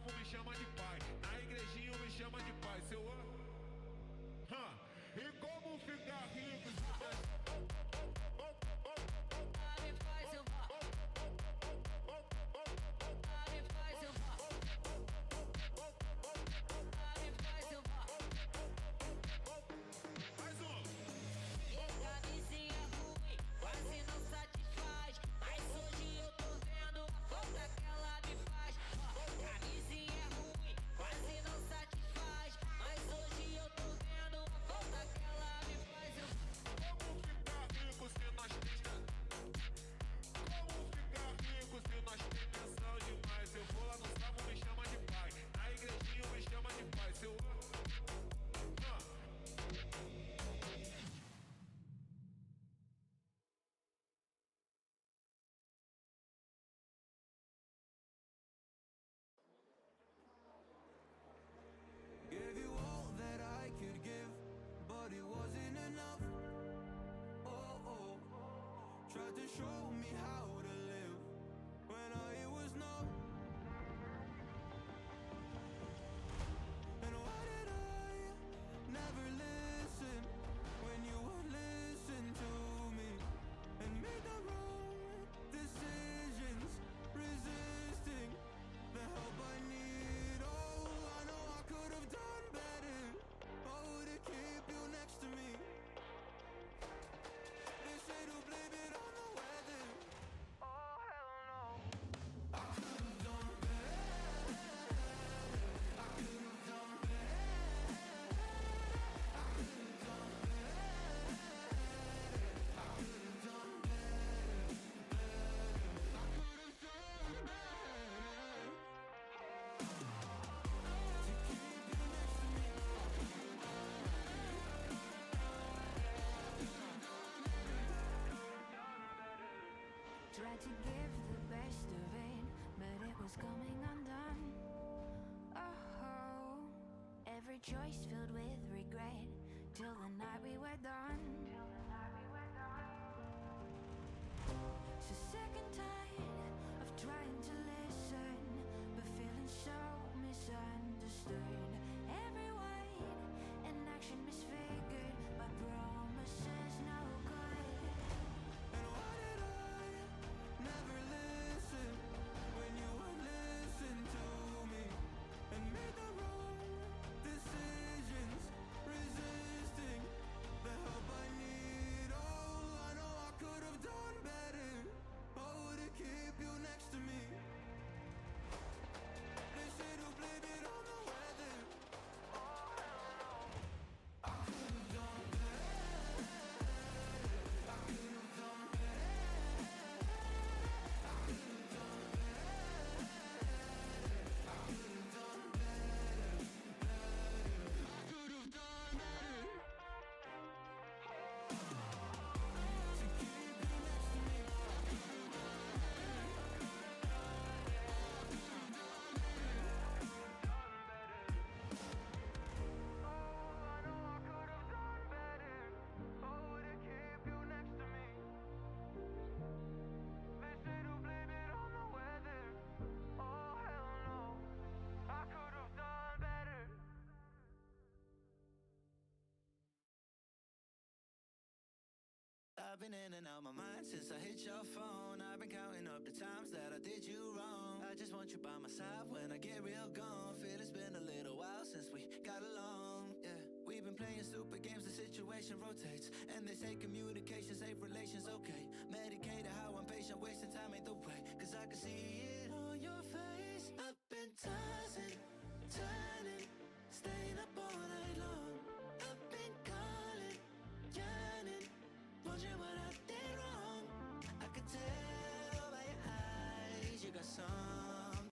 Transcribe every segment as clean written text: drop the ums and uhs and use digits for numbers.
salvo me chama de pai. Na igrejinha me chama de pai. Seu e como ficar rico se Gave you all that I could give, but it wasn't enough. Oh, tried to show me how to live when I was numb. And why did I never listen when you would listen to me and make the wrong decisions, resisting the help I need. Oh, I know I could have done better. Oh, to keep you next to me. They say to blame it on the weather. Oh, hell no. I could have done better. I could have done better. I could have done better. I could have done better. I could have done better. To keep you next to me. Tried to give the best of it, but it was coming undone. Oh, every choice filled with regret, till the night we were done. So sick and tired of trying to listen, but feeling so misunderstood. Every word and action misfigured by promises no good. And why did I never listen when you would listen to me and made the wrong decisions, resisting the help I need. Oh, I know I could have done better. Oh, to keep you next to me. They say to blame it on the weather. Oh, hell no. I could have done better. I could have done better. I could have done better. I could have done better. I could have done better. To keep you next to me. I could have done better. I could have done better. Oh, I know I could have done better. Oh, to keep you next to me. They say to blame it on the weather. Oh, hell no. I could have done better. I've been in and out my mind since I hit your phone. I've been counting up the times that I did you wrong. I just want you by my side when I get real gone. Feel it's been a little while since we got along. Yeah, we've been playing stupid games, the situation rotates. And they say communication, safe relations, okay. Medicated how I'm patient, wasting time ain't the way. Cause I can see it on your face. I've been tossing, turning, staying up all night long. I've been calling, yearning, wondering what I did wrong. I could tell by your eyes you got some.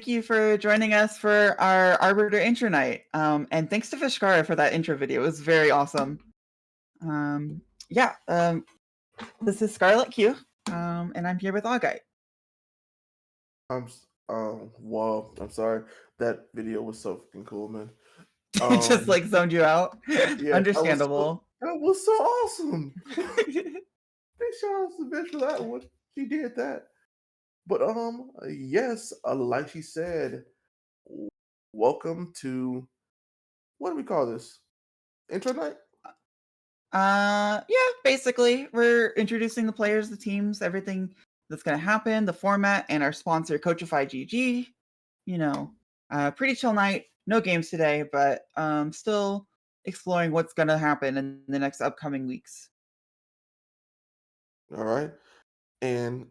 you for joining us for our Arbiter intro night. And thanks to Fishkara for that intro video. It was very awesome. Yeah, this is Scarlet Q, and I'm here with Augite. Well, I'm sorry. That video was so fucking cool, man. It just like zoned you out. Yeah, Understandable. That was so awesome. Big shout out to Vish for that one. She did that. But yes, like she said, welcome to, what do we call this? Intro night? Yeah, basically, we're introducing the players, the teams, everything that's going to happen, the format, and our sponsor, Coachify GG. You know, pretty chill night. No games today, but still exploring what's going to happen in the next upcoming weeks. All right. And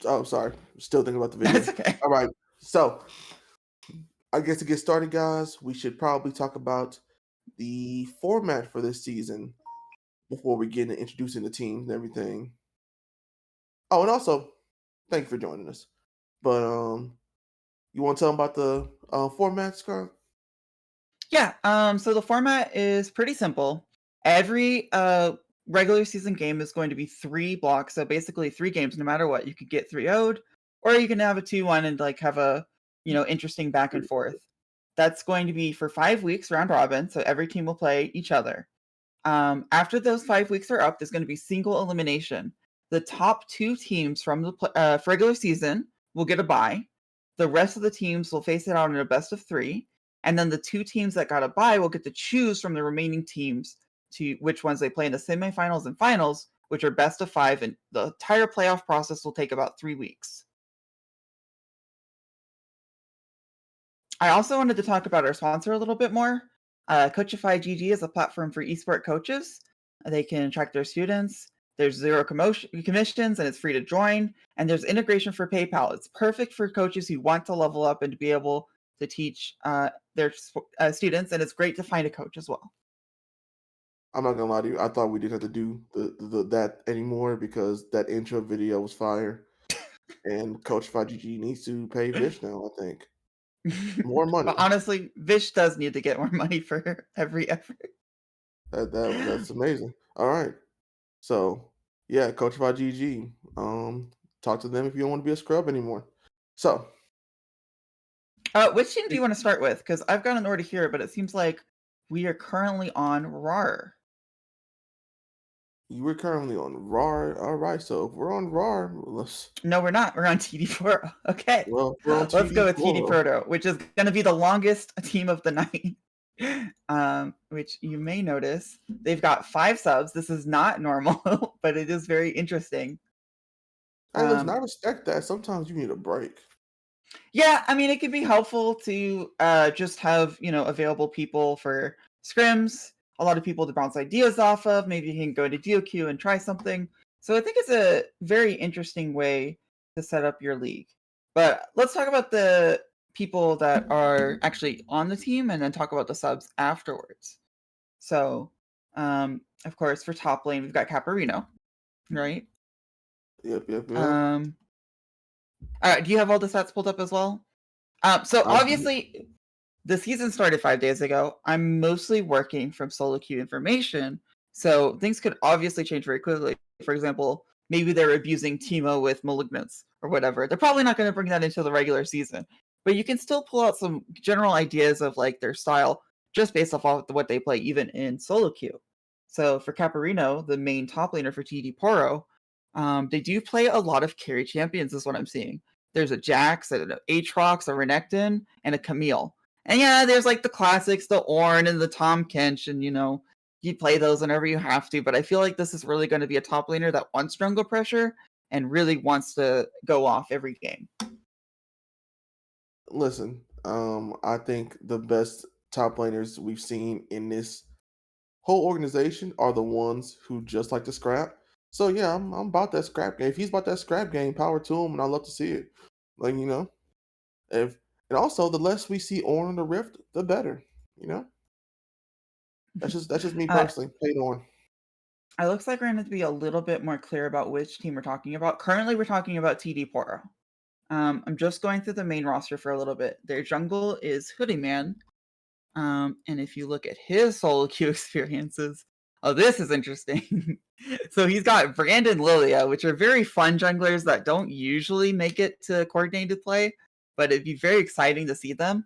oh, sorry, still thinking about the video. That's okay. All right, so I guess to get started, guys, we should probably talk about the format for this season before we get into introducing the teams and everything. Oh, and also, thank you for joining us. But you want to tell them about the format, Scar? Yeah. So the format is pretty simple. Every regular season game is going to be 3 blocks. So basically 3 games, no matter what. You could get 3-0'd, or you can have a 2-1 and like have a interesting back and forth. That's going to be for 5 weeks round robin. So every team will play each other. After those 5 weeks are up, there's going to be single elimination. The top 2 teams from the regular season will get a bye. The rest of the teams will face it out in a best of 3. And then the 2 teams that got a bye will get to choose from the remaining teams to which ones they play in the semifinals and finals, which are best of 5. And the entire playoff process will take about 3 weeks. I also wanted to talk about our sponsor a little bit more. Coachify GG is a platform for esports coaches. They can track their students. There's 0 commissions, and it's free to join. And there's integration for PayPal. It's perfect for coaches who want to level up and to be able to teach their students. And it's great to find a coach as well. I'm not gonna lie to you. I thought we didn't have to do that anymore because that intro video was fire, and Coach 5GG needs to pay Vish now. I think more money. But honestly, Vish does need to get more money for every effort. That's amazing. All right. So yeah, Coach by GG. Talk to them if you don't want to be a scrub anymore. So which team do you want to start with? Because I've got an order here, but it seems like we are currently on RAR. You were currently on RAR. All right, so if we're on RAR, No, we're not. We're on TD4. Okay. Well, we're on Let's go with TD4. TD Proto, which is going to be the longest team of the night. Which you may notice they've got 5 subs. This is not normal, but it is very interesting. Hey, listen, I respect that. Sometimes you need a break. Yeah, I mean, it could be helpful to just have available people for scrims. A lot of people to bounce ideas off of. Maybe you can go to DOQ and try something. So I think it's a very interesting way to set up your league. But let's talk about the people that are actually on the team and then talk about the subs afterwards. So, of course, for top lane, we've got Caparino, right? Yep. All right, do you have all the stats pulled up as well? So obviously, the season started 5 days ago. I'm mostly working from solo queue information, so things could obviously change very quickly. For example, maybe they're abusing Teemo with Malignants or whatever. They're probably not going to bring that into the regular season, but you can still pull out some general ideas of like their style just based off of what they play, even in solo queue. So for Caparino, the main top laner for TD Poro, they do play a lot of carry champions, is what I'm seeing. There's a Jax, an Aatrox, a Renekton, and a Camille. And yeah, there's like the classics, the Ornn and the Tom Kench, and you play those whenever you have to. But I feel like this is really going to be a top laner that wants jungle pressure and really wants to go off every game. Listen, I think the best top laners we've seen in this whole organization are the ones who just like to scrap. So yeah, I'm about that scrap game. If he's about that scrap game, power to him, and I love to see it. Like and also the less we see Ornn in the Rift, the better. That's just me personally. Paid on. It looks like we're going to be a little bit more clear about which team we're talking about. Currently, we're talking about TD Poro. I'm just going through the main roster for a little bit. Their jungle is Hoodie Man. And if you look at his solo queue experiences, oh, this is interesting. So he's got Brandon Lilia, which are very fun junglers that don't usually make it to coordinated play, but it'd be very exciting to see them.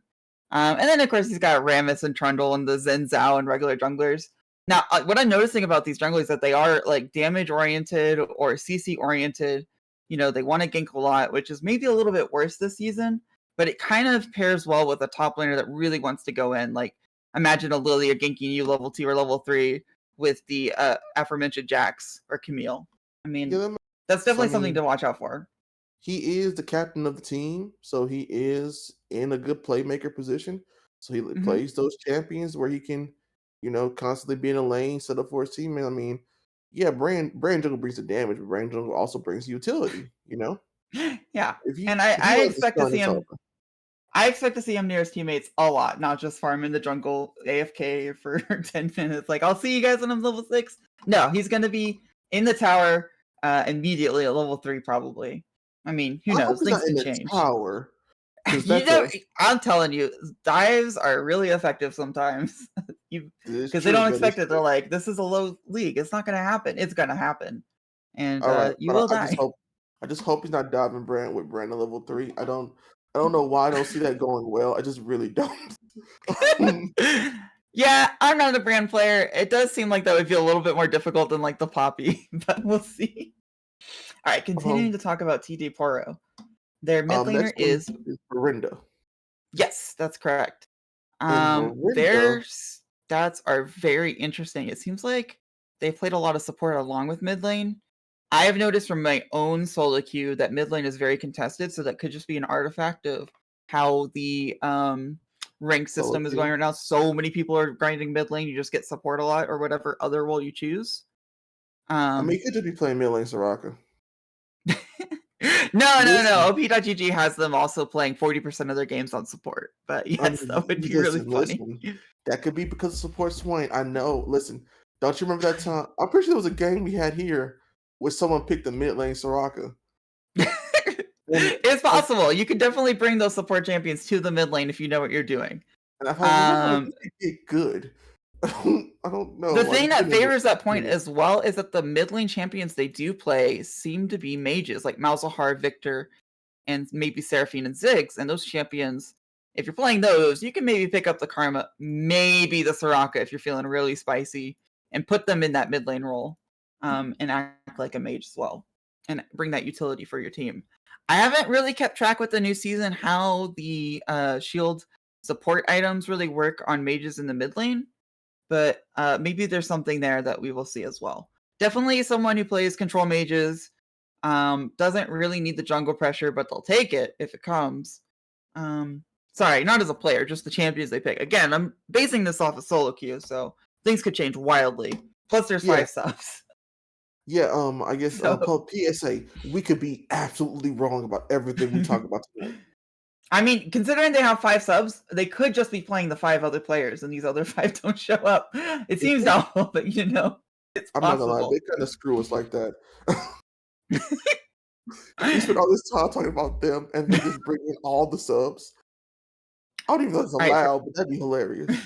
And then, of course, he's got Rammus and Trundle and the Zen Zhao and regular junglers. Now, what I'm noticing about these junglers is that they are like damage-oriented or CC-oriented. You know, they want to gank a lot, which is maybe a little bit worse this season, but it kind of pairs well with a top laner that really wants to go in. Like, imagine a Lilia ganking you level 2 or level 3 with the aforementioned Jax or Camille. I mean, that's definitely something to watch out for. He is the captain of the team, so he is in a good playmaker position. So he plays those champions where he can, constantly be in a lane, set up for his team. And I mean, yeah, Brand Jungle brings the damage, but Brand Jungle also brings utility, Yeah. And I expect to see him. I expect to see him near his teammates a lot, not just farm in the jungle AFK for 10 minutes. Like, I'll see you guys when I'm level 6. No, he's going to be in the tower immediately at level 3, probably. I mean, who knows? Things can change. Tower. I'm telling you, dives are really effective sometimes. Because they don't expect it. They're like, this is a low league. It's not going to happen. It's going to happen. And you will die. I just hope he's not diving Brand with Brand at level 3. I don't know why I don't see that going well. I just really don't. Yeah, I'm not a Brand player. It does seem like that would be a little bit more difficult than like the Poppy, but we'll see. All right, continuing to talk about TD Poro. Their mid laner is Verinda. Yes, that's correct. Their stats are very interesting. It seems like they played a lot of support along with mid lane. I have noticed from my own solo queue that mid lane is very contested, so that could just be an artifact of how the rank system is going right now. So many people are grinding mid lane, you just get support a lot or whatever other role you choose. I mean, you could just be playing mid lane Soraka. No. OP.GG has them also playing 40% of their games on support. But yes, that would be really funny. That could be because of support Swain. I know. Listen, don't you remember that time? I'm pretty sure there was a game we had here where someone picked the mid lane Soraka. It's possible. You could definitely bring those support champions to the mid lane if you know what you're doing. And I get good. I don't know. The thing that favors that point as well is that the mid lane champions they do play seem to be mages, like Malzahar, Victor, and maybe Seraphine and Ziggs. And those champions, if you're playing those, you can maybe pick up the Karma, maybe the Soraka if you're feeling really spicy, and put them in that mid lane role and act like a mage as well, and bring that utility for your team. I haven't really kept track with the new season how the shield support items really work on mages in the mid lane. But maybe there's something there that we will see as well. Definitely someone who plays control mages doesn't really need the jungle pressure, but they'll take it if it comes. Sorry, not as a player, just the champions they pick. Again, I'm basing this off of solo queue, so things could change wildly. Plus, there's 5 subs. Yeah, I guess called PSA. We could be absolutely wrong about everything we talk about tonight. I mean, considering they have 5 subs, they could just be playing the 5 other players, and these other 5 don't show up. It seems doubtful, but it's possible. I'm not gonna lie, they kind of screw us like that. We spent all this time talking about them, and they just bring in all the subs. I don't even know if it's allowed, but that'd be hilarious.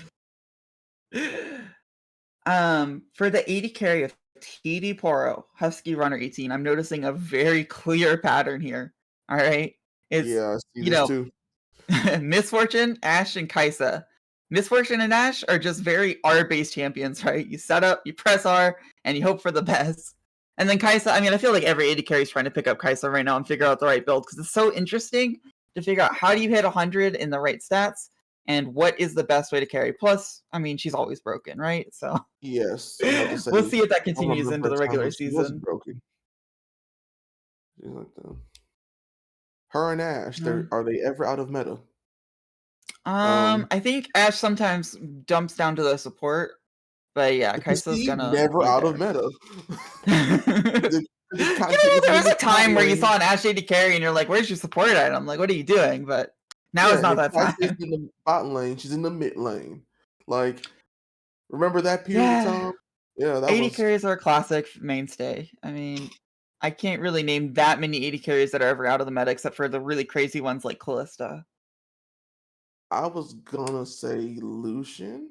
For the 80 carry of TD Poro, Husky Runner 18, I'm noticing a very clear pattern here. All right. It's, I see this too. Misfortune, Ashe, and Kaisa. Misfortune and Ashe are just very R-based champions, right? You set up, you press R, and you hope for the best. And then Kaisa, I mean, I feel like every 80 carry is trying to pick up Kaisa right now and figure out the right build, because it's so interesting to figure out how do you hit 100 in the right stats, and what is the best way to carry. Plus, I mean, she's always broken, right? So yes, we'll see if that continues into the regular season. Broken. Her and Ashe, are they ever out of meta? I think Ashe sometimes dumps down to the support, but yeah, Kaisa's gonna never out of meta. There was a time where you saw an Ashe 80 carry and you're like, "Where's your support item? Like, what are you doing?" But now it's not that time. She's in the bottom lane. She's in the mid lane. Like, remember that period of time? Yeah, that 80 carries are a classic mainstay. I mean, I can't really name that many AD carries that are ever out of the meta, except for the really crazy ones like Callista. I was gonna say Lucian.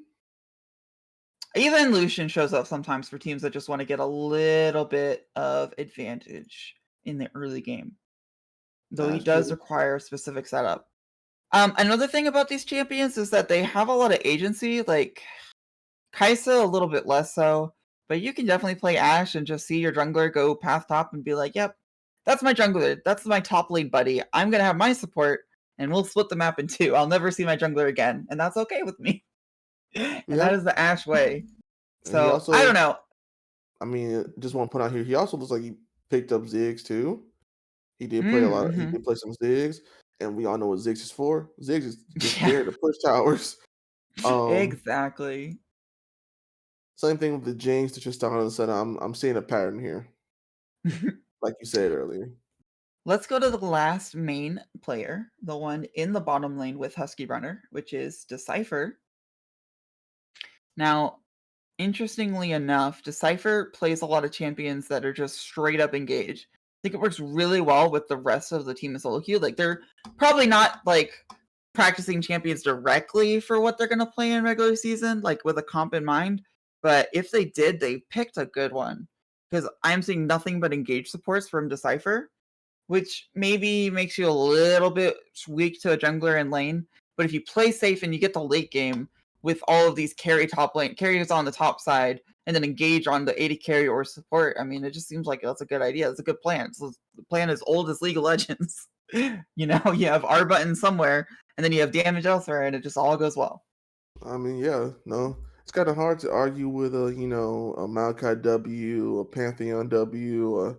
Even Lucian shows up sometimes for teams that just want to get a little bit of advantage in the early game, though he That's does true. require a specific setup. Another thing about these champions is that they have a lot of agency, like Kaisa a little bit less so, but you can definitely play Ashe and just see your jungler go path top and be like, yep, that's my jungler, that's my top lane buddy, I'm gonna have my support, and we'll split the map in two. I'll never see my jungler again, and that's okay with me. And Yeah. that is the Ashe way. And he So, also, I don't know. I mean, just want to point out here, he also looks like he picked up Ziggs too. He did play a lot. He did play some Ziggs, and we all know what Ziggs is for. Ziggs is just Yeah. there to push towers. Exactly. Same thing with the Jinx to Tristana and Senna. I'm seeing a pattern here, like you said earlier. Let's go to the last main player, the one in the bottom lane with Husky Runner, which is Decipher. Now, interestingly enough, Decipher plays a lot of champions that are just straight up engaged. I think it works really well with the rest of the team in solo queue. Like, they're probably not like practicing champions directly for what they're gonna play in regular season, like with a comp in mind. But if they did, they picked a good one. Because I'm seeing nothing but engaged supports from Decipher, which maybe makes you a little bit weak to a jungler in lane. But if you play safe and you get the late game with all of these carries on the top side, and then engage on the AD carry or support, I mean, it just seems like that's a good idea. It's a good plan. So the plan is old as League of Legends. You have R button somewhere, and then you have damage elsewhere, and it just all goes well. I mean, yeah, no, it's kind of hard to argue with a Maokai W, a Pantheon W,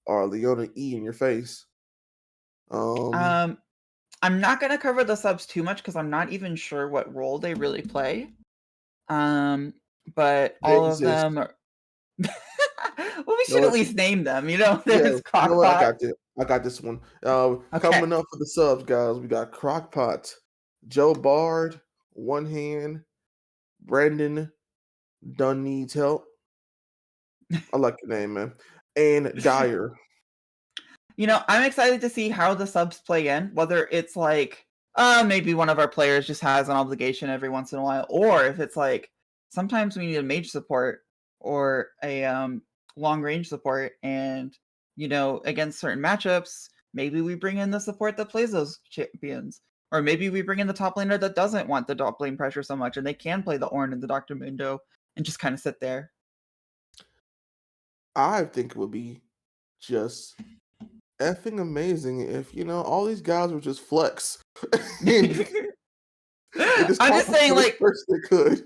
or a Leona E in your face. I'm not gonna cover the subs too much because I'm not even sure what role they really play. But They all of exist. them are. Well, we You know should at what? least name them. Yeah, There's you know what? I Crockpot. got this. I got this one. Coming up for the subs, guys. We got Crockpot, Joe Bard, One Hand, Brandon Dunn needs help. I like your name, man. And Dyer. I'm excited to see how the subs play in, whether it's like, maybe one of our players just has an obligation every once in a while, or if it's like, sometimes we need a mage support or a long range support, and, against certain matchups, maybe we bring in the support that plays those champions. Or maybe we bring in the top laner that doesn't want the top lane pressure so much, and they can play the Ornn and the Dr. Mundo and just kind of sit there. I think it would be just effing amazing if all these guys would just flex. And I'm just saying, like, first they could.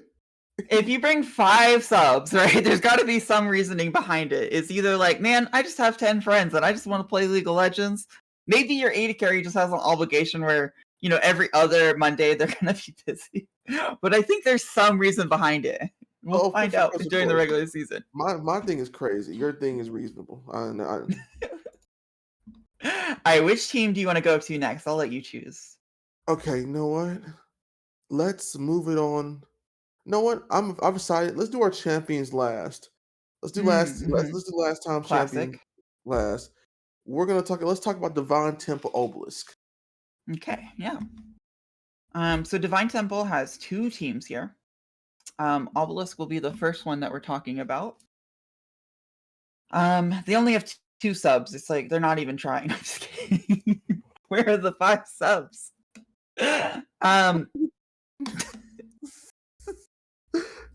If you bring 5 subs, right, there's got to be some reasoning behind it. It's either like, man, I just have 10 friends and I just want to play League of Legends. Maybe your AD carry just has an obligation where, every other Monday they're going to be busy. But I think there's some reason behind it. We'll find out during the regular season. My thing is crazy. Your thing is reasonable. All right, which team do you want to go to next? I'll let you choose. Okay, you know what? Let's move it on. You know what? I've decided. Let's do our champions last. Let's do last. Let's do last time champion last. Let's talk about Divine Temple Obelisk. Okay, yeah. So Divine Temple has 2 teams here. Obelisk will be the first one that we're talking about. They only have 2 subs. It's like they're not even trying. I'm just kidding. Where are the 5 subs?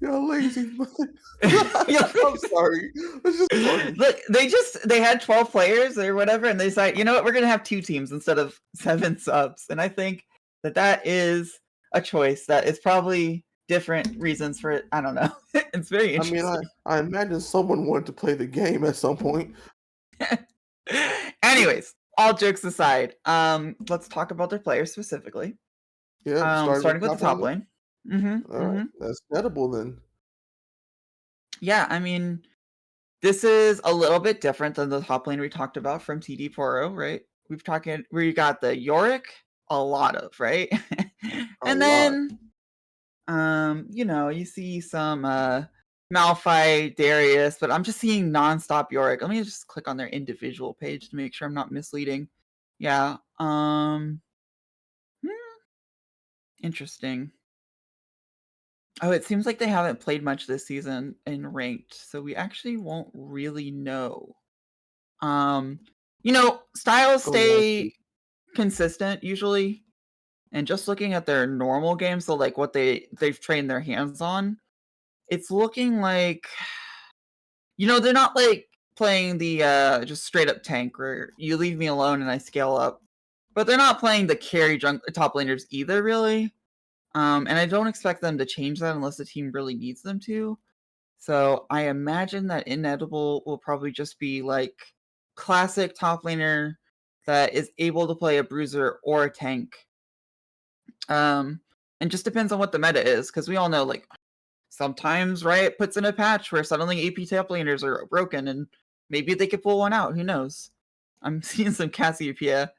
You're lazy mother. I'm sorry. It's just funny. Look, they had 12 players or whatever, and they decided, you know what, we're gonna have 2 teams instead of 7 subs. And I think that is a choice that is probably different reasons for it. I don't know. It's very interesting. I mean, I imagine someone wanted to play the game at some point. Anyways, all jokes aside, let's talk about their players specifically. Yeah, starting with the top lane. Right. That's edible then. Yeah, I mean, this is a little bit different than the top lane we talked about from TD Poro, right? We got the Yorick, a lot of, right? And then you see some Malphite, Darius, but I'm just seeing nonstop Yorick. Let me just click on their individual page to make sure I'm not misleading. Yeah. Interesting. Oh, it seems like they haven't played much this season in ranked, so we actually won't really know. Styles stay consistent usually, and just looking at their normal games, so like what they've trained their hands on, it's looking like they're not like playing the just straight up tank where you leave me alone and I scale up, but they're not playing the carry top laners either, really. And I don't expect them to change that unless the team really needs them to. So I imagine that Inedible will probably just be like classic top laner that is able to play a bruiser or a tank. And just depends on what the meta is, because we all know like sometimes Riot puts in a patch where suddenly AP top laners are broken and maybe they could pull one out. Who knows? I'm seeing some Cassiopeia.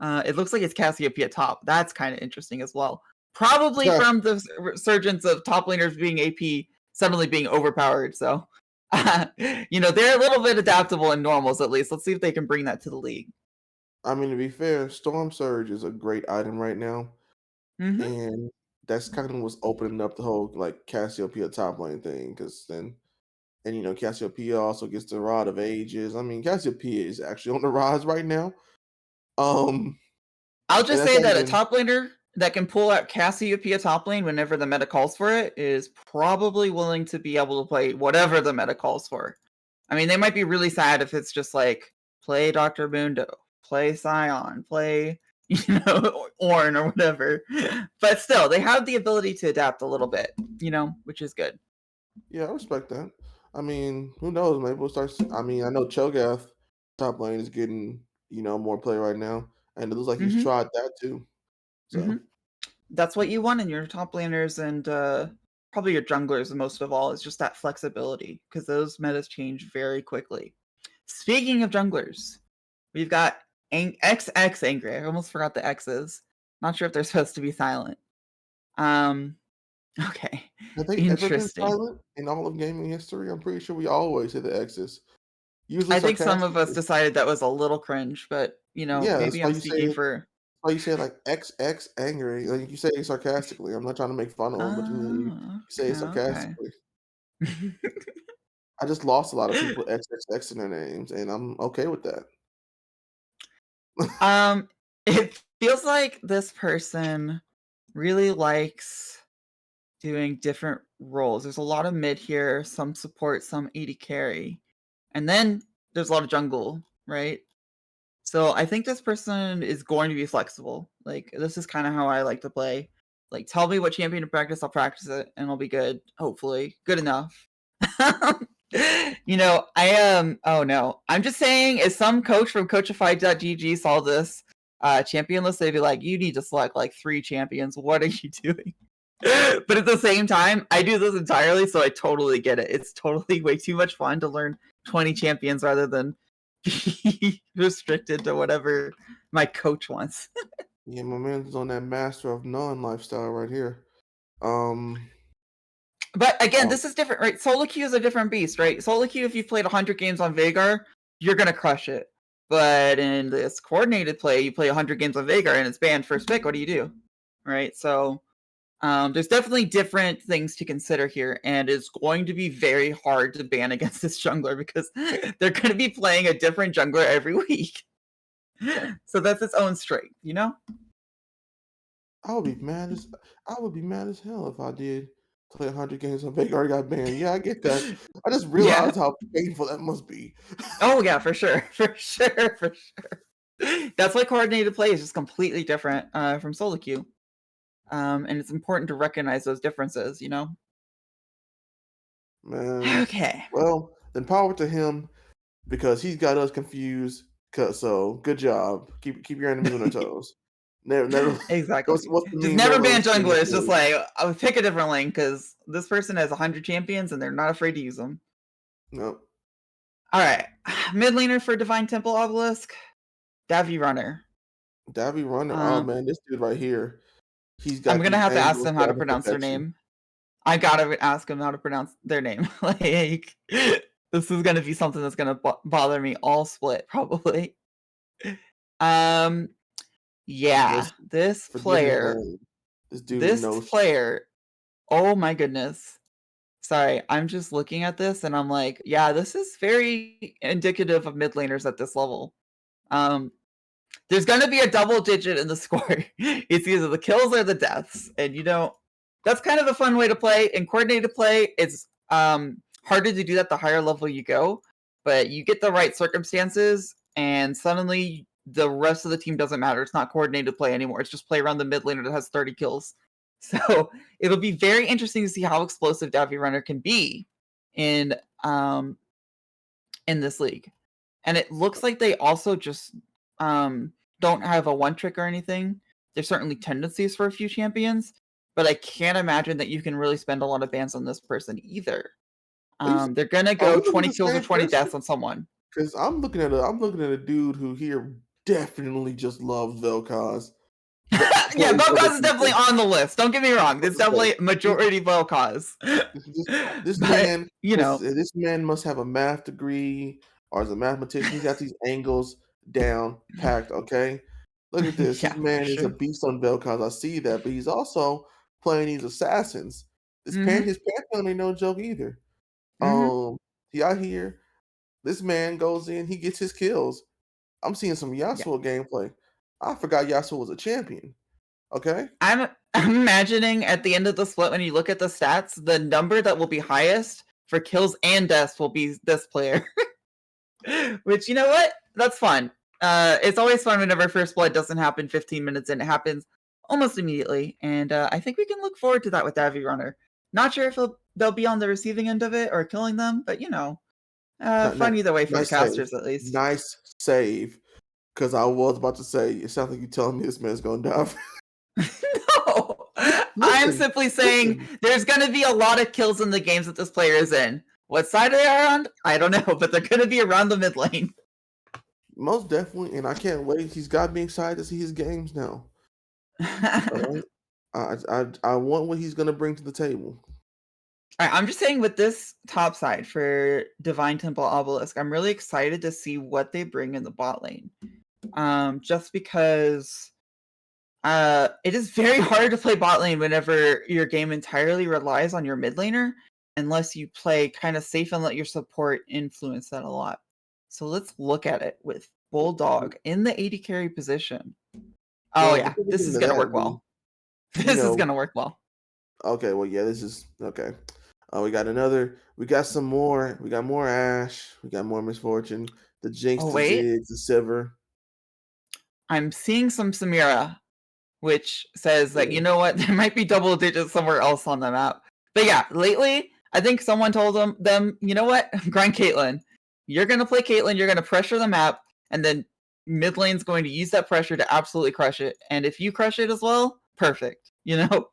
It looks like it's Cassiopeia top. That's kind of interesting as well. Probably from the resurgence of top laners being AP suddenly being overpowered. So, they're a little bit adaptable in normals at least. Let's see if they can bring that to the league. I mean, to be fair, Storm Surge is a great item right now. Mm-hmm. And that's kind of what's opening up the whole like Cassiopeia top lane thing, because then, and Cassiopeia also gets the Rod of Ages. I mean, Cassiopeia is actually on the rise right now. I'll just say that a top laner that can pull out Cassiopeia top lane whenever the meta calls for it is probably willing to be able to play whatever the meta calls for. I mean, they might be really sad if it's just like play Dr. Mundo, play Scion, play Ornn or whatever. But still, they have the ability to adapt a little bit, which is good. Yeah, I respect that. I mean, who knows? Maybe we'll start. I mean, I know Cho'Gath top lane is getting more play right now, and it looks like he's tried that too. So that's what you want in your top laners and probably your junglers most of all, is just that flexibility, because those metas change very quickly. Speaking of junglers, we've got XX Angry. I almost forgot the X's. Not sure if they're supposed to be silent. Okay. Have they ever been silent in all of gaming history? I'm pretty sure we always hit the X's. Usually I think some of us decided that was a little cringe, but maybe I'm speaking for. Why you say like XX angry? Like you say it sarcastically. I'm not trying to make fun of them, but you say it sarcastically. Okay. I just lost a lot of people XXX in their names, and I'm okay with that. It feels like this person really likes doing different roles. There's a lot of mid here, some support, some AD carry, and then there's a lot of jungle, right? So I think this person is going to be flexible. Like, this is kind of how I like to play. Like, tell me what champion to practice, I'll practice it, and I'll be good. Hopefully, good enough. I am. Oh no, I'm just saying, as some coach from Coachify.gg saw this champion list, they'd be like, "You need to select like 3 champions. What are you doing?" But at the same time, I do this entirely, so I totally get it. It's totally way too much fun to learn 20 champions rather than be restricted to whatever my coach wants. Yeah, my man's on that master of none lifestyle right here. But again, this is different, right? Solo queue is a different beast, right? Solo queue, if you've played 100 games on Veigar, you're gonna crush it. But in this coordinated play, you play 100 games on Veigar and it's banned first pick. What do you do, right? So there's definitely different things to consider here, and it's going to be very hard to ban against this jungler because they're going to be playing a different jungler every week. So that's its own strength, I would be mad as hell if I did play 100 games on Veigar got banned. Yeah, I get that. I just realized how painful that must be. Oh yeah, for sure. That's why coordinated play is just completely different from solo queue. And it's important to recognize those differences, Man. Okay. Well, then power to him, because he's got us confused. So good job. Keep your enemies on their toes. Never. Exactly. What's the just never ban junglers. Just like, I'll pick a different lane because this person has 100 champions and they're not afraid to use them. Nope. All right. Mid laner for Divine Temple Obelisk, Davi Runner. Oh man, this dude right here. He's got. I'm gonna have to ask them how to pronounce their name. I gotta ask him how to pronounce their name. Like, this is gonna be something that's gonna bother me all split, probably. Yeah, Just forget his name. This dude this knows. player, oh my goodness. Sorry, I'm just looking at this and I'm like, yeah, this is very indicative of mid laners at this level. There's gonna be a double digit in the score. It's either the kills or the deaths, and that's kind of a fun way to play. In coordinated play, it's harder to do that the higher level you go, but you get the right circumstances, and suddenly the rest of the team doesn't matter. It's not coordinated play anymore. It's just play around the mid laner that has 30 kills. So it'll be very interesting to see how explosive Davy Runner can be in this league. And it looks like they also just don't have a one trick or anything. There's certainly tendencies for a few champions, but I can't imagine that you can really spend a lot of bans on this person either. They're gonna go 20 kills or 20 deaths on someone. Because I'm looking at a dude who here definitely just loves Vel'Koz. Yeah, Vel'Koz is definitely on the list. Don't get me wrong. It's definitely majority Vel'Koz. This man, this man must have a math degree or is a mathematician. He's got these angles down packed. Okay, look at this. Yeah, this man is a beast on Vel'Koz. I see that, but he's also playing these assassins. His Pantheon ain't no joke either. He out here. This man goes in. He gets his kills. I'm seeing some Yasuo gameplay. I forgot Yasuo was a champion. Okay. I'm imagining at the end of the split, when you look at the stats, the number that will be highest for kills and deaths will be this player. Which, you know what? That's fun. It's always fun whenever first blood doesn't happen 15 minutes in. It happens almost immediately. And I think we can look forward to that with Davy Runner. Not sure if they'll be on the receiving end of it or killing them, but fun either way for the casters at least. Nice save. Because I was about to say, it sounds like you're telling me this man's going to die. No, I'm simply saying there's going to be a lot of kills in the games that this player is in. What side they are on, I don't know, but they're going to be around the mid lane. Most definitely, and I can't wait. He's got me excited to see his games now. Right? I want what he's going to bring to the table. All right, I'm just saying with this top side for Divine Temple Obelisk, I'm really excited to see what they bring in the bot lane. Just because it is very hard to play bot lane whenever your game entirely relies on your mid laner, unless you play kind of safe and let your support influence that a lot. So let's look at it with Bulldog in the AD carry position. Oh yeah, this is gonna work well. This is gonna work well. Okay, well yeah, this is okay. We got some more. We got more Ash. We got more Misfortune. The Jinx, the Ziggs, the Sivir. I'm seeing some Samira, which says that, you know what, there might be double digits somewhere else on the map. But yeah, lately, I think someone told them, you know what, grind Caitlyn. You're going to play Caitlyn, you're going to pressure the map, and then mid lane's going to use that pressure to absolutely crush it. And if you crush it as well, perfect, Caitlyn,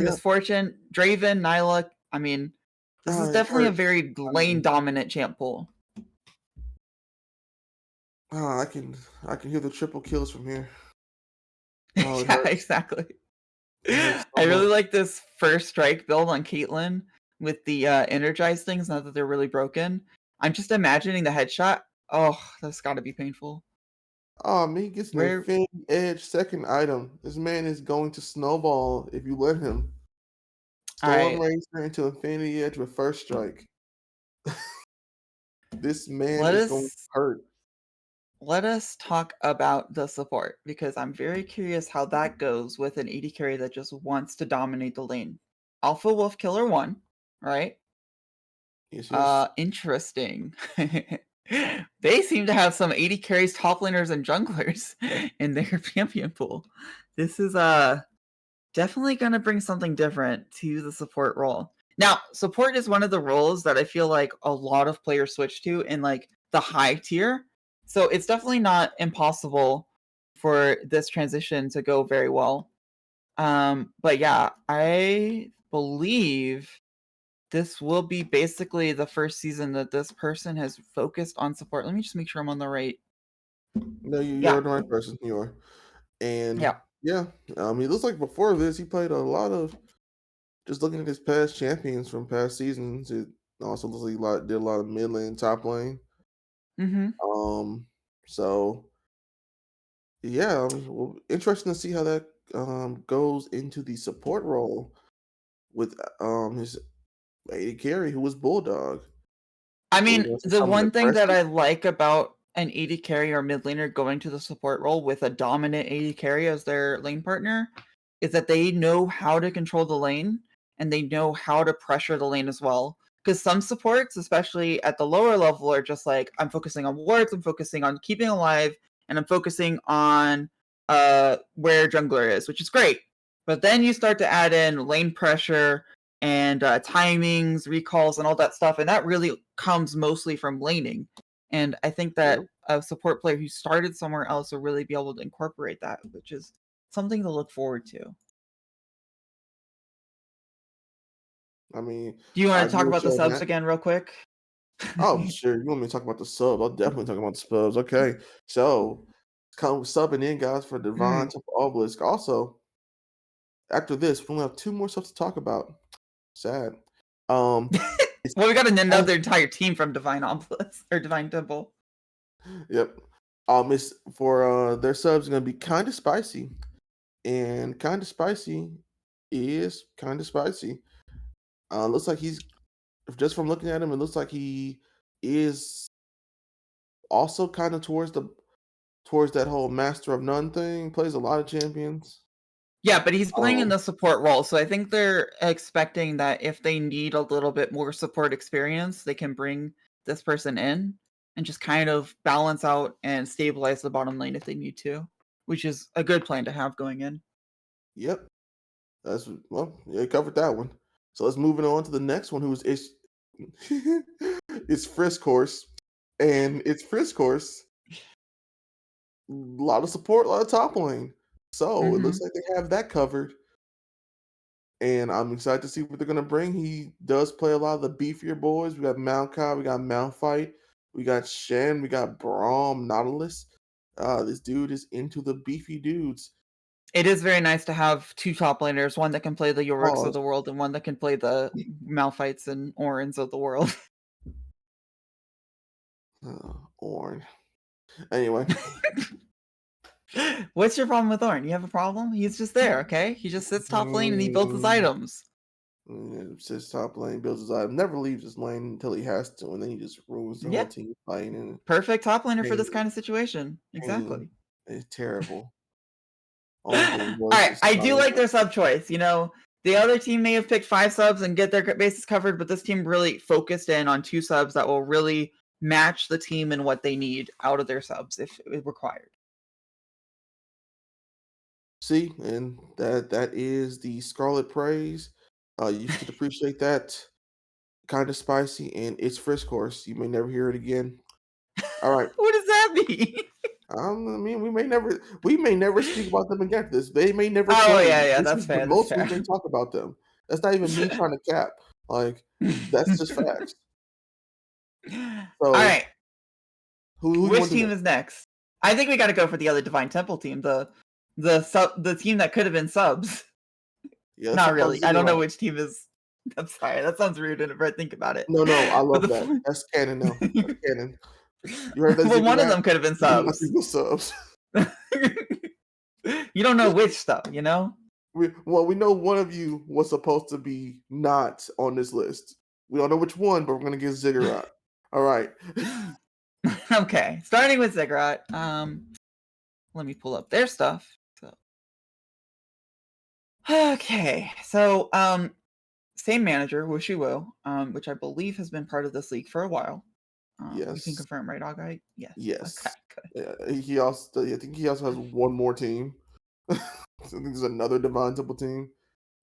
Misfortune, Draven, Nyla, I mean, this is definitely a very lane-dominant champ pool. I can hear the triple kills from here. Yeah, exactly. I really like this first strike build on Caitlyn with the energized things, now that they're really broken. I'm just imagining the headshot. Oh, that's got to be painful. Oh, man, he gets an Infinity Edge second item. This man is going to snowball if you let him. Storm Racer into Infinity Edge with first strike. This man is going to hurt. Let us talk about the support, because I'm very curious how that goes with an AD carry that just wants to dominate the lane. Alpha Wolf Killer 1, right? Yes. Interesting. They seem to have some AD carries, top laners, and junglers in their champion pool. This is definitely going to bring something different to the support role. Now, support is one of the roles that I feel like a lot of players switch to in like the high tier. So it's definitely not impossible for this transition to go very well. But yeah, I believe this will be basically the first season that this person has focused on support. Let me just make sure I'm on the right. No, you're the right person. You are. And yeah. It looks like before this, he played a lot of just looking at his past champions from past seasons, it also looks like did a lot of mid lane, top lane. Mm-hmm. So yeah, well, interesting to see how that goes into the support role with his AD carry, who was Bulldog. I Were we mean, gonna see the something one thing that aggressive? I like about an AD carry or mid laner going to the support role with a dominant AD carry as their lane partner is that they know how to control the lane and they know how to pressure the lane as well. Because some supports, especially at the lower level, are just like, I'm focusing on wards, I'm focusing on keeping alive, and I'm focusing on where jungler is, which is great. But then you start to add in lane pressure and timings, recalls, and all that stuff. And that really comes mostly from laning. And I think Yeah. that a support player who started somewhere else will really be able to incorporate that, which is something to look forward to. I mean, Do you I want to agree talk with about you the on subs that. again, real quick? Oh, sure. You want me to talk about the subs? I'll definitely talk about the subs. Okay. So, come subbing in, guys, for Divine Mm. Temple Obelisk. Also, after this, we only have two more subs to talk about. Sad. Um, it's, Well, we got another entire team from Divine Obelisk or Divine Temple. yep. It's for their subs going to be kind of spicy, and kind of spicy is kind of spicy. Looks like he's just from looking at him, it looks like he is also kind of towards that whole master of none thing. Plays a lot of champions. Yeah, but he's playing in Um, the support role, so I think they're expecting that if they need a little bit more support experience, they can bring this person in and just kind of balance out and stabilize the bottom lane if they need to, which is a good plan to have going in. yep. That's well, yeah, covered that one. So let's moving on to the next one, who's it's Frisk Horse, and it's Frisk Horse. A lot of support, a lot of top lane. So it looks Mm-hmm. like they have that covered, and I'm excited to see what they're gonna bring. He does play a lot of the beefier boys. We got Maokai, we got Malphite, we got Shen, we got Braum, Nautilus. This dude is into the beefy dudes. It is very nice to have two top laners, one that can play the Yoriks of Pause. the world and one that can play the Malphites and Orans of the world. Orn. Anyway. What's your problem with Orn? You have a problem? He's just there, okay? He just sits top lane and he builds his Mm, items. Sits top lane, builds his item, never leaves his lane until he has to, and then he just ruins the whole Yeah, team fighting. And perfect top laner for pain, this kind of situation. pain Exactly. is terrible. Only thing All worse right, is I do like Tyler. their sub choice. You know, the other team may have picked 5 subs and get their bases covered, but this team really focused in on 2 subs that will really match the team and what they need out of their subs if required. See, and that is the Scarlet Praise. You should appreciate that. Kind of spicy, and it's Frisk Horse. You may never hear it again. All right. What does that mean? I mean, we may never speak about them again. This they may never Oh play. yeah, This that's is the fair. That's most we fair. may talk about them. That's not even me trying to cap. Like that's just facts. All So right, who you which want to do team next? is next? I think we got to go for the other Divine Temple team, the team that could have been subs. Yeah, let's Not talk about really. I don't know Ziggurat. which team is. I'm sorry. That sounds rude if I think about it. No, I But love that. That's canon now. That's canon. You heard that well, one of Ziggurat? them could have been They do not subs. equal subs. You don't know which stuff, you know? We know one of you was supposed to be not on this list. We don't know which one, but we're gonna get Ziggurat. All right. Okay, starting with Ziggurat. Let me pull up their stuff. Okay, so same manager, Wushu Wu, which I believe has been part of this league for a while. You can Yes. confirm, right, Dogeye? Yes. Okay, Yes. good. Yeah, I think he also has one more team. I think there's another Divine Temple team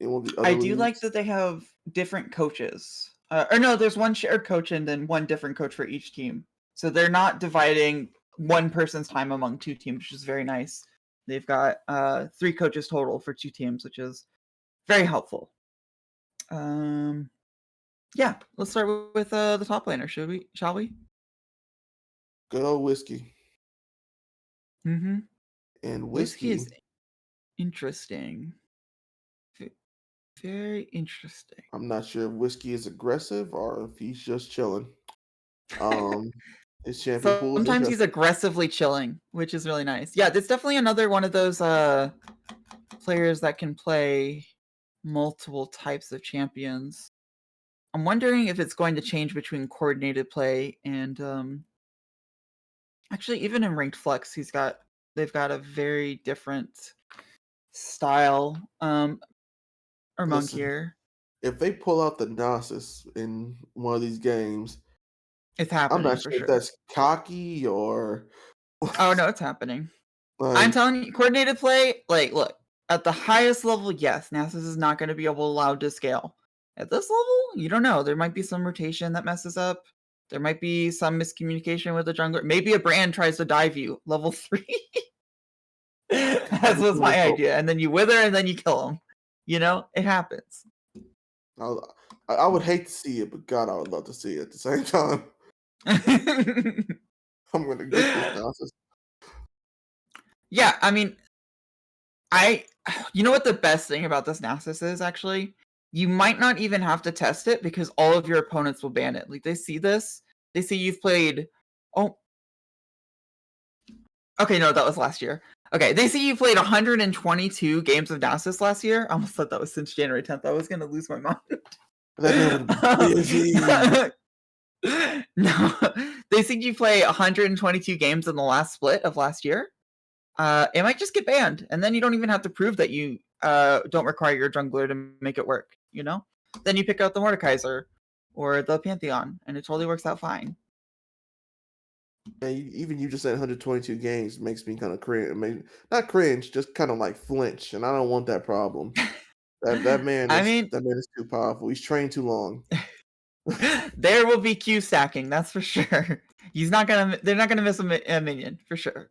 in one of the I other do like leagues. that they have different coaches. Or no, there's one shared coach and then one different coach for each team. So they're not dividing one person's time among 2 teams, which is very nice. They've got 3 coaches total for 2 teams, which is very helpful. Yeah, let's start with the top laner, shall we? Good old whiskey. Mm-hmm. And Whiskey is whiskey, interesting. Very interesting. I'm not sure if Whiskey is aggressive or if he's just chilling. His champion pool is Sometimes he's interesting. aggressively chilling, which is really nice. Yeah, it's definitely another one of those players that can play multiple types of champions. I'm wondering if it's going to change between coordinated play and actually even in ranked flex, they've got a very different style among Listen, here. if they pull out the Gnosis in one of these games, It's I'm happening not for sure if sure. that's cocky or Oh no, it's happening. I'm like telling you, coordinated play, like, look, at the highest level, yes, Nasus is not going to be allowed to scale. At this level, you don't know. There might be some rotation that messes up. There might be some miscommunication with the jungler. Maybe a brand tries to dive you level 3. That was my idea. And then you wither and then you kill him. You know, it happens. I would hate to see it, but God, I would love to see it at the same time. I'm gonna get this Gnosis. Yeah, I mean, you know what the best thing about this Nasus is, actually? You might not even have to test it because all of your opponents will ban it. Like, they see this, they see you've played, okay, no, that was last year. Okay, they see you played 122 games of Nasus last year. I almost thought that was since January 10th. I was going to lose my mind. That man would be busy. No, they see you play 122 games in the last split of last year. It might just get banned, and then you don't even have to prove that you don't require your jungler to make it work, you know? Then you pick out the Mordekaiser or the Pantheon, and it totally works out fine. And even you just said 122 games makes me kind of cringe. I mean, not cringe, just kind of like flinch, and I don't want that problem. That man I is mean, too powerful. He's trained too long. there will be Q stacking, that's for sure. They're not gonna miss a minion for sure.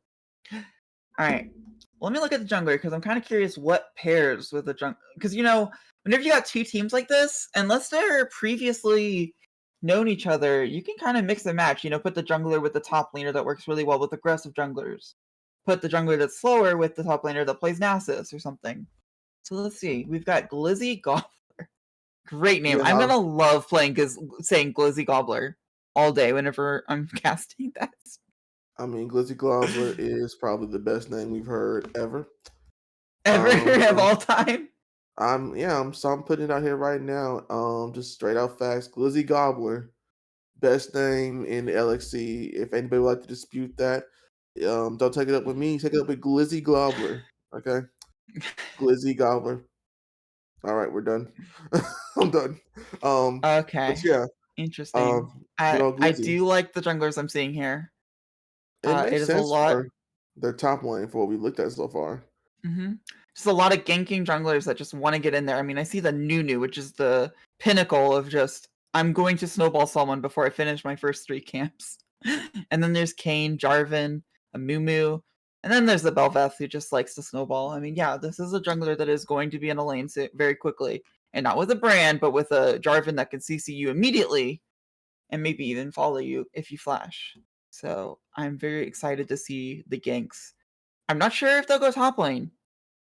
All right, let me look at the jungler because I'm kind of curious what pairs with the jungler. Because whenever you got two teams like this, unless they're previously known each other, you can kind of mix and match. Put the jungler with the top laner that works really well with aggressive junglers. Put the jungler that's slower with the top laner that plays Nasus or something. So let's see. We've got Glizzy Gobbler. Great name. Yeah, I'm gonna love saying Glizzy Gobbler all day whenever I'm casting that. I mean, Glizzy Gobbler is probably the best name we've heard ever. Ever of all time? I'm putting it out here right now. Just straight out facts. Glizzy Gobbler, best name in the LXC. If anybody would like to dispute that, don't take it up with me. Take it up with Glizzy Gobbler. Okay, Glizzy Gobbler. All right, we're done. I'm done. Okay. But yeah, Interesting. good I old I Glizzy. do like the junglers I'm seeing here. It It makes is a sense lot. for their top lane for what we looked at so far. Just a lot of ganking junglers that just want to get in there. I mean, I see the Nunu, which is the pinnacle of just I'm going to snowball someone before I finish my first 3 camps. And then there's Kayn, Jarvan, a Mumu, and then there's the Bel'Veth who just likes to snowball. I mean, yeah, this is a jungler that is going to be in a lane very quickly, and not with a brand, but with a Jarvan that can CC you immediately and maybe even follow you if you flash. So I'm very excited to see the ganks. I'm not sure if they'll go top lane.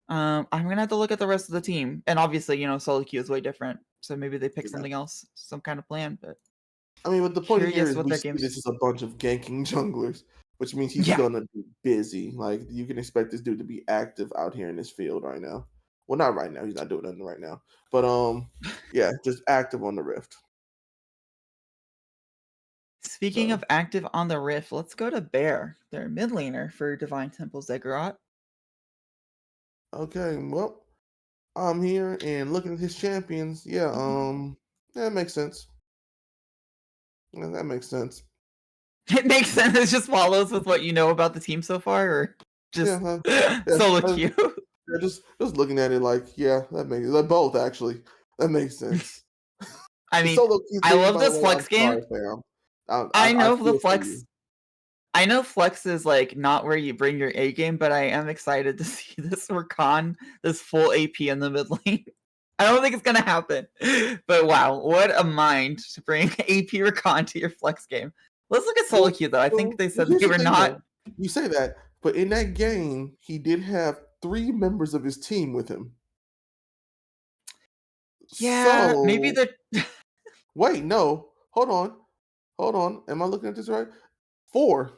I'm gonna have to look at the rest of the team, and obviously, solo queue is way different, so maybe they pick something else, some kind of plan. But I mean, but the point here curious is what we their see games. this is a bunch of ganking junglers, which means he's Yeah, gonna be busy. Like you can expect this dude to be active out here in this field right now. Well, not right now. He's not doing nothing right now. But yeah, just active on the Rift. speaking of active on the Rift, let's go to Bear, their mid laner for Divine Temple Ziggurat. Okay, well, I'm here and looking at his champions. Yeah, that makes sense. Yeah, that makes sense. It makes sense. It just follows with what you know about the team so far, or just solo queue. Yeah, just looking at it like, yeah, that makes like both actually. That makes sense. I mean, solo queue I thing, love by the this way, flex I'm game. sorry, fam. I know feel the for flex. you. I know flex is like not where you bring your A game, but I am excited to see this Rakan, this full AP in the mid lane. I don't think it's gonna happen, but wow, what a mind to bring AP Rakan to your flex game. Let's look at solo queue though. I think they said here's they the were thing, not. though. You say that, but in that game, he did have 3 members of his team with him. Yeah, maybe So the wait, no, hold on. Am I looking at this right? 4.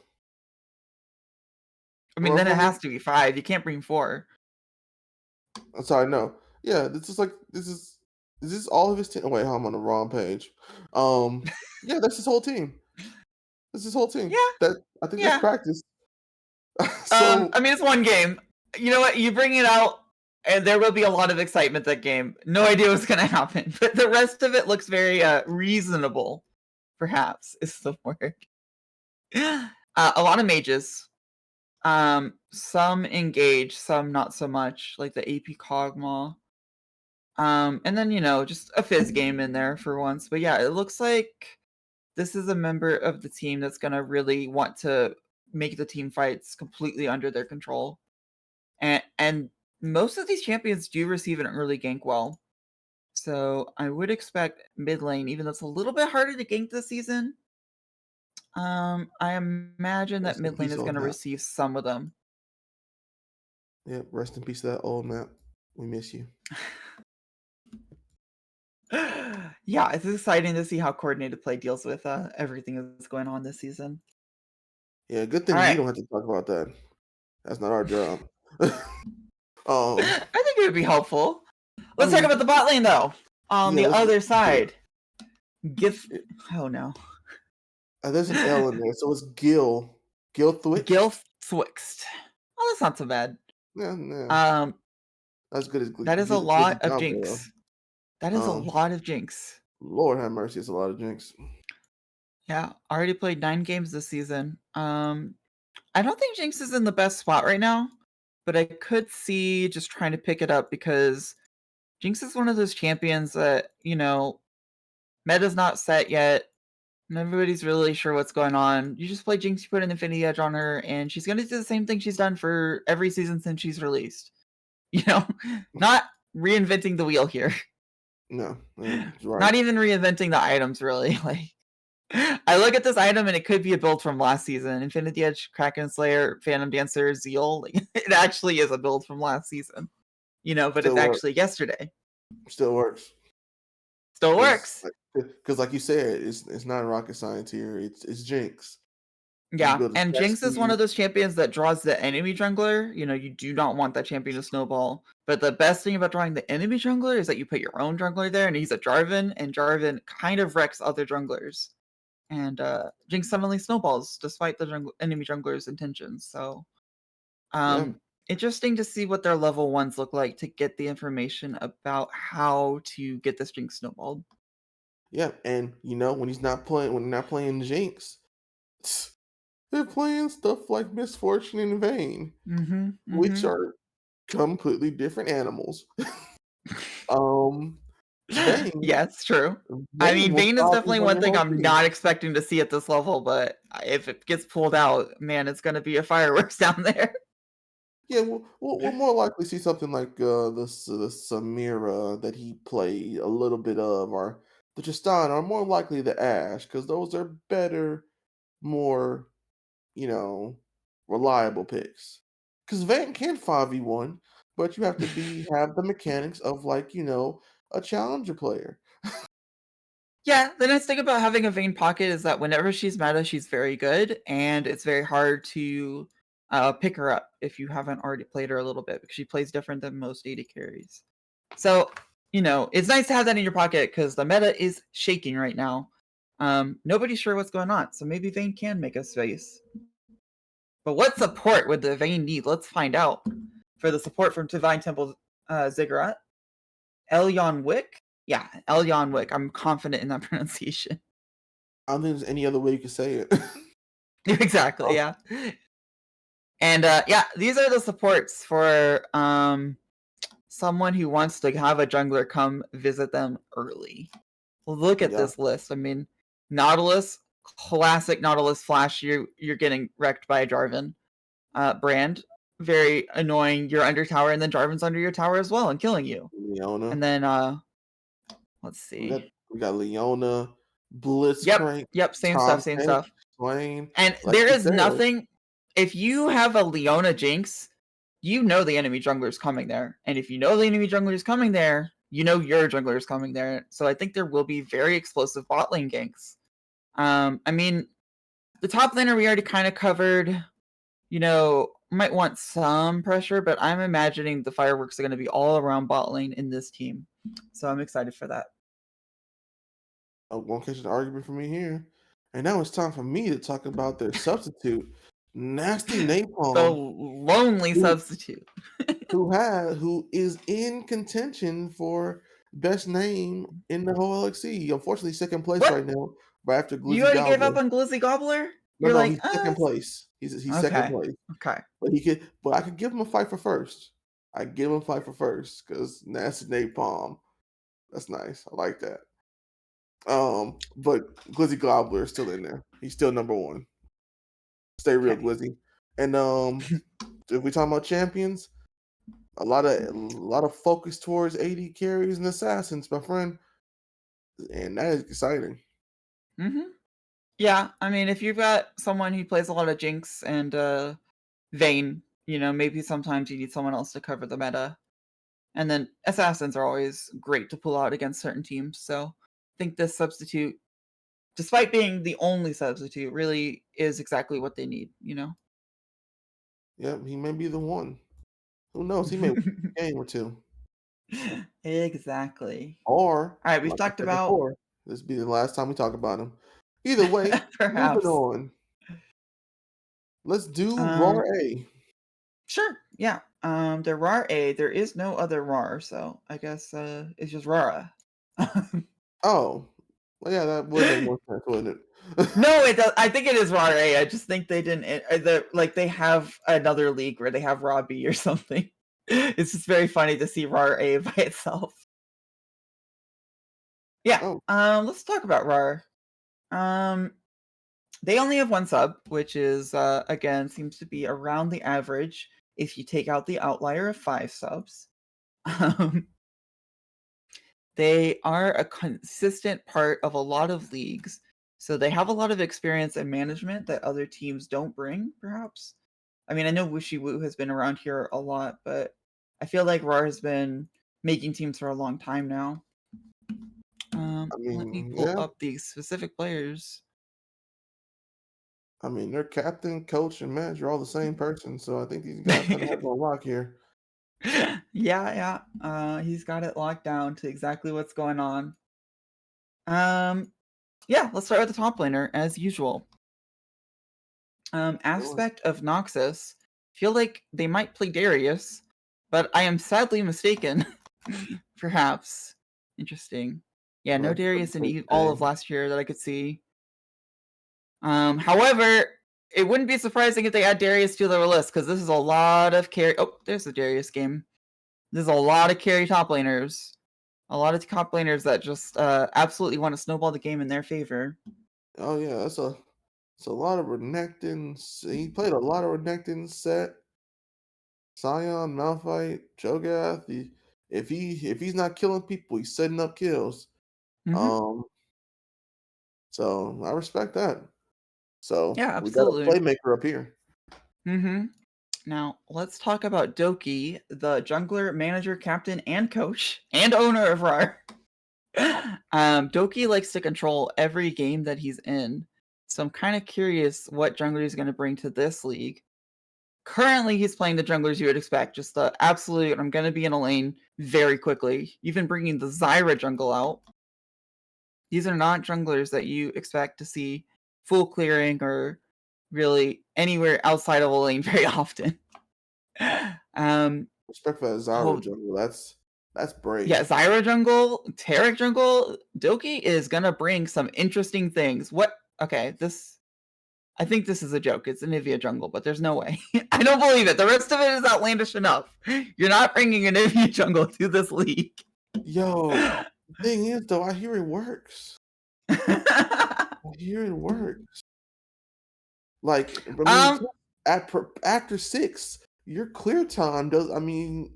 I mean, Or then it how many? has to be 5. You can't bring 4. I'm sorry, no. Yeah, is this all of his team? Oh, wait, I'm on the wrong page. Yeah, that's his whole team. That's his whole team. Yeah, That I think that's yeah. practice. So I mean, it's one game. You know what? You bring it out, and there will be a lot of excitement that game. No idea what's gonna happen, but the rest of it looks very reasonable. Perhaps is the word. A lot of mages. Some engage, some not so much, like the AP Kog'Maw. And then just a Fizz game in there for once. But yeah, it looks like this is a member of the team that's gonna really want to make the team fights completely under their control. And most of these champions do receive an early gank well. So I would expect mid lane, even though it's a little bit harder to gank this season. I imagine that rest in mid lane peace, is old gonna map. receive some of them. Yeah, rest in peace to that old map. We miss you. Yeah, it's exciting to see how coordinated play deals with everything that's going on this season. Yeah, good All thing we right. don't have to talk about that. That's not our job. I think it would be helpful. I Let's talk mean, about the bot lane though. On yeah, the let's other do it. side, Gif. Oh no, There's an L in there, so it's Gil. Gil Thwix? Gilthwixt. Oh, that's not so bad. Yeah, yeah. Um, That's good as that is a good as lot of Gabba. jinx. That is a lot of jinx. Lord have mercy, it's a lot of jinx. Yeah, already played 9 games this season. I don't think Jinx is in the best spot right now, but I could see just trying to pick it up because Jinx is one of those champions that, meta's not set yet. And everybody's really sure what's going on. You just play Jinx, you put an Infinity Edge on her, and she's going to do the same thing she's done for every season since she's released. Not reinventing the wheel here. No, right. Not even reinventing the items, really. Like, I look at this item and it could be a build from last season. Infinity Edge, Kraken Slayer, Phantom Dancer, Zeal. Like, it actually is a build from last season. But it's Still works. actually yesterday. Still works. Still works. Because like you said, it's not rocket science here. It's Jinx. You Yeah, build a and Jinx is one chassis. of those champions that draws the enemy jungler. You do not want that champion to snowball. But the best thing about drawing the enemy jungler is that you put your own jungler there, and he's a Jarvan, and Jarvan kind of wrecks other junglers. And Jinx suddenly snowballs despite the enemy jungler's intentions. So, Yeah. interesting to see what their level 1s look like to get the information about how to get this Jinx snowballed. Yeah, and when they're not playing Jinx, they're playing stuff like Misfortune and Vayne, which are completely different animals. Vayne, Yeah, it's true. I Vayne mean, will Vayne is probably definitely run one your thing whole I'm team. not expecting to see at this level, but if it gets pulled out, man, it's going to be a fireworks down there. Yeah, we'll more likely see something like the Samira that he played a little bit of, or the Tristan, or more likely the Ash, because those are better, more you know, reliable picks. Because Vayne can 5v1, but you have to have the mechanics of a challenger player. Yeah, the nice thing about having a Vayne pocket is that whenever she's meta, she's very good, and it's very hard to pick her up if you haven't already played her a little bit, because she plays different than most AD carries. So, it's nice to have that in your pocket because the meta is shaking right now. Nobody's sure what's going on, so maybe Vayne can make a space. But what support would the Vayne need? Let's find out. For the support from Divine Temple Ziggurat, Elyon Wick? Yeah, Elyon Wick. I'm confident in that pronunciation. I don't think there's any other way you could say it. Exactly, yeah. And yeah, these are the supports for someone who wants to have a jungler come visit them early. Look at Yeah. this list. I mean, Nautilus, classic Nautilus flash. You're getting wrecked by a Jarvan. Brand, very annoying. You're under tower, and then Jarvan's under your tower as well and killing you. Leona. And then let's see. We got Leona, Blitzcrank. Yep, same Tom stuff. Swain. And Like there you is said. nothing. If you have a Leona Jinx, you know the enemy jungler is coming there. And if you know the enemy jungler is coming there, your jungler is coming there. So I think there will be very explosive bot lane ganks. I mean, the top laner we already kind of covered. Might want some pressure, but I'm imagining the fireworks are going to be all around bot lane in this team. So I'm excited for that. Won't catch an argument for me here. And now it's time for me to talk about their substitute, Nasty The Napalm, lonely who- substitute. who is in contention for best name in the whole LXC. Unfortunately, second place What? right now, right after You Glizzy already gave Gobbler. up on Glizzy Gobbler? No, You're like, he's second place. He's second okay. place. Okay. But I could give him a fight for first. I give him a fight for first because Nasty Napalm. That's nice. I like that. But Glizzy Gobbler is still in there. He's still number one. Stay real, Okay. Glizzy. And if we talk about champions, a lot of focus towards AD carries and assassins, my friend, and that is exciting. Yeah, I mean, if you've got someone who plays a lot of Jinx and Vayne, maybe sometimes you need someone else to cover the meta. And then assassins are always great to pull out against certain teams. So I think this substitute, despite being the only substitute, really is exactly what they need, Yep, he may be the one. Who knows? He may win a game or two. Exactly. Or, All right, we've like I talked said about before, this will be the last time we talk about him. Either way, perhaps. moving on. Let's do Um, RAR A. Sure. Yeah. The RAR A, there is no other RAR, so I guess it's just Rara. Oh, well, yeah, that would make more sense, wouldn't it? No, it does. I think it is RAR A. I just think they didn't. They have another league where they have RAR B or something. It's just very funny to see RAR A by itself. Yeah. Oh. Let's talk about RAR. They only have one sub, which is again seems to be around the average if you take out the outlier of 5 subs. They are a consistent part of a lot of leagues, so they have a lot of experience and management that other teams don't bring, perhaps. I mean, I know Wushy Woo has been around here a lot, but I feel like RAR has been making teams for a long time now. Let me pull up the specific players. I mean, their captain, coach, and manager are all the same person, so I think these guys kind of have on lock here. Yeah. He's got it locked down to exactly what's going on. Yeah, let's start with the top laner as usual. Aspect of Noxus. Feel like they might play Darius, but I am sadly mistaken. Perhaps. Interesting. Yeah, no Darius in all of last year that I could see. However, it wouldn't be surprising if they add Darius to their list, because this is a lot of carry. Oh, there's the Darius game. There's a lot of carry top laners. A lot of top laners that just absolutely want to snowball the game in their favor. Oh yeah, it's a lot of Renekton. He played a lot of Renekton set. Sion, Malphite, Cho'Gath. If he's not killing people, he's setting up kills. So I respect that. So yeah, we absolutely. got a playmaker up here. Now let's talk about Doki, the jungler, manager, captain, and coach, and owner of RAR. Doki likes to control every game that he's in, so I'm kind of curious what jungler he's going to bring to this league. Currently, he's playing the junglers you would expect, just the absolute, I'm going to be in a lane very quickly, even bringing the Zyra jungle out. These are not junglers that you expect to see full clearing or really anywhere outside of a lane very often. Respect for that Zyra jungle. That's brave. Yeah, Zyra jungle, Taric jungle, Doki is gonna bring some interesting things. Okay, I think this is a joke. It's an Nivea jungle, but there's no way. I don't believe it. The rest of it is outlandish enough. You're not bringing a Nivea jungle to this league. Yo, the thing is, though, I hear it works. Like, I mean, after 6, your clear time does. I mean,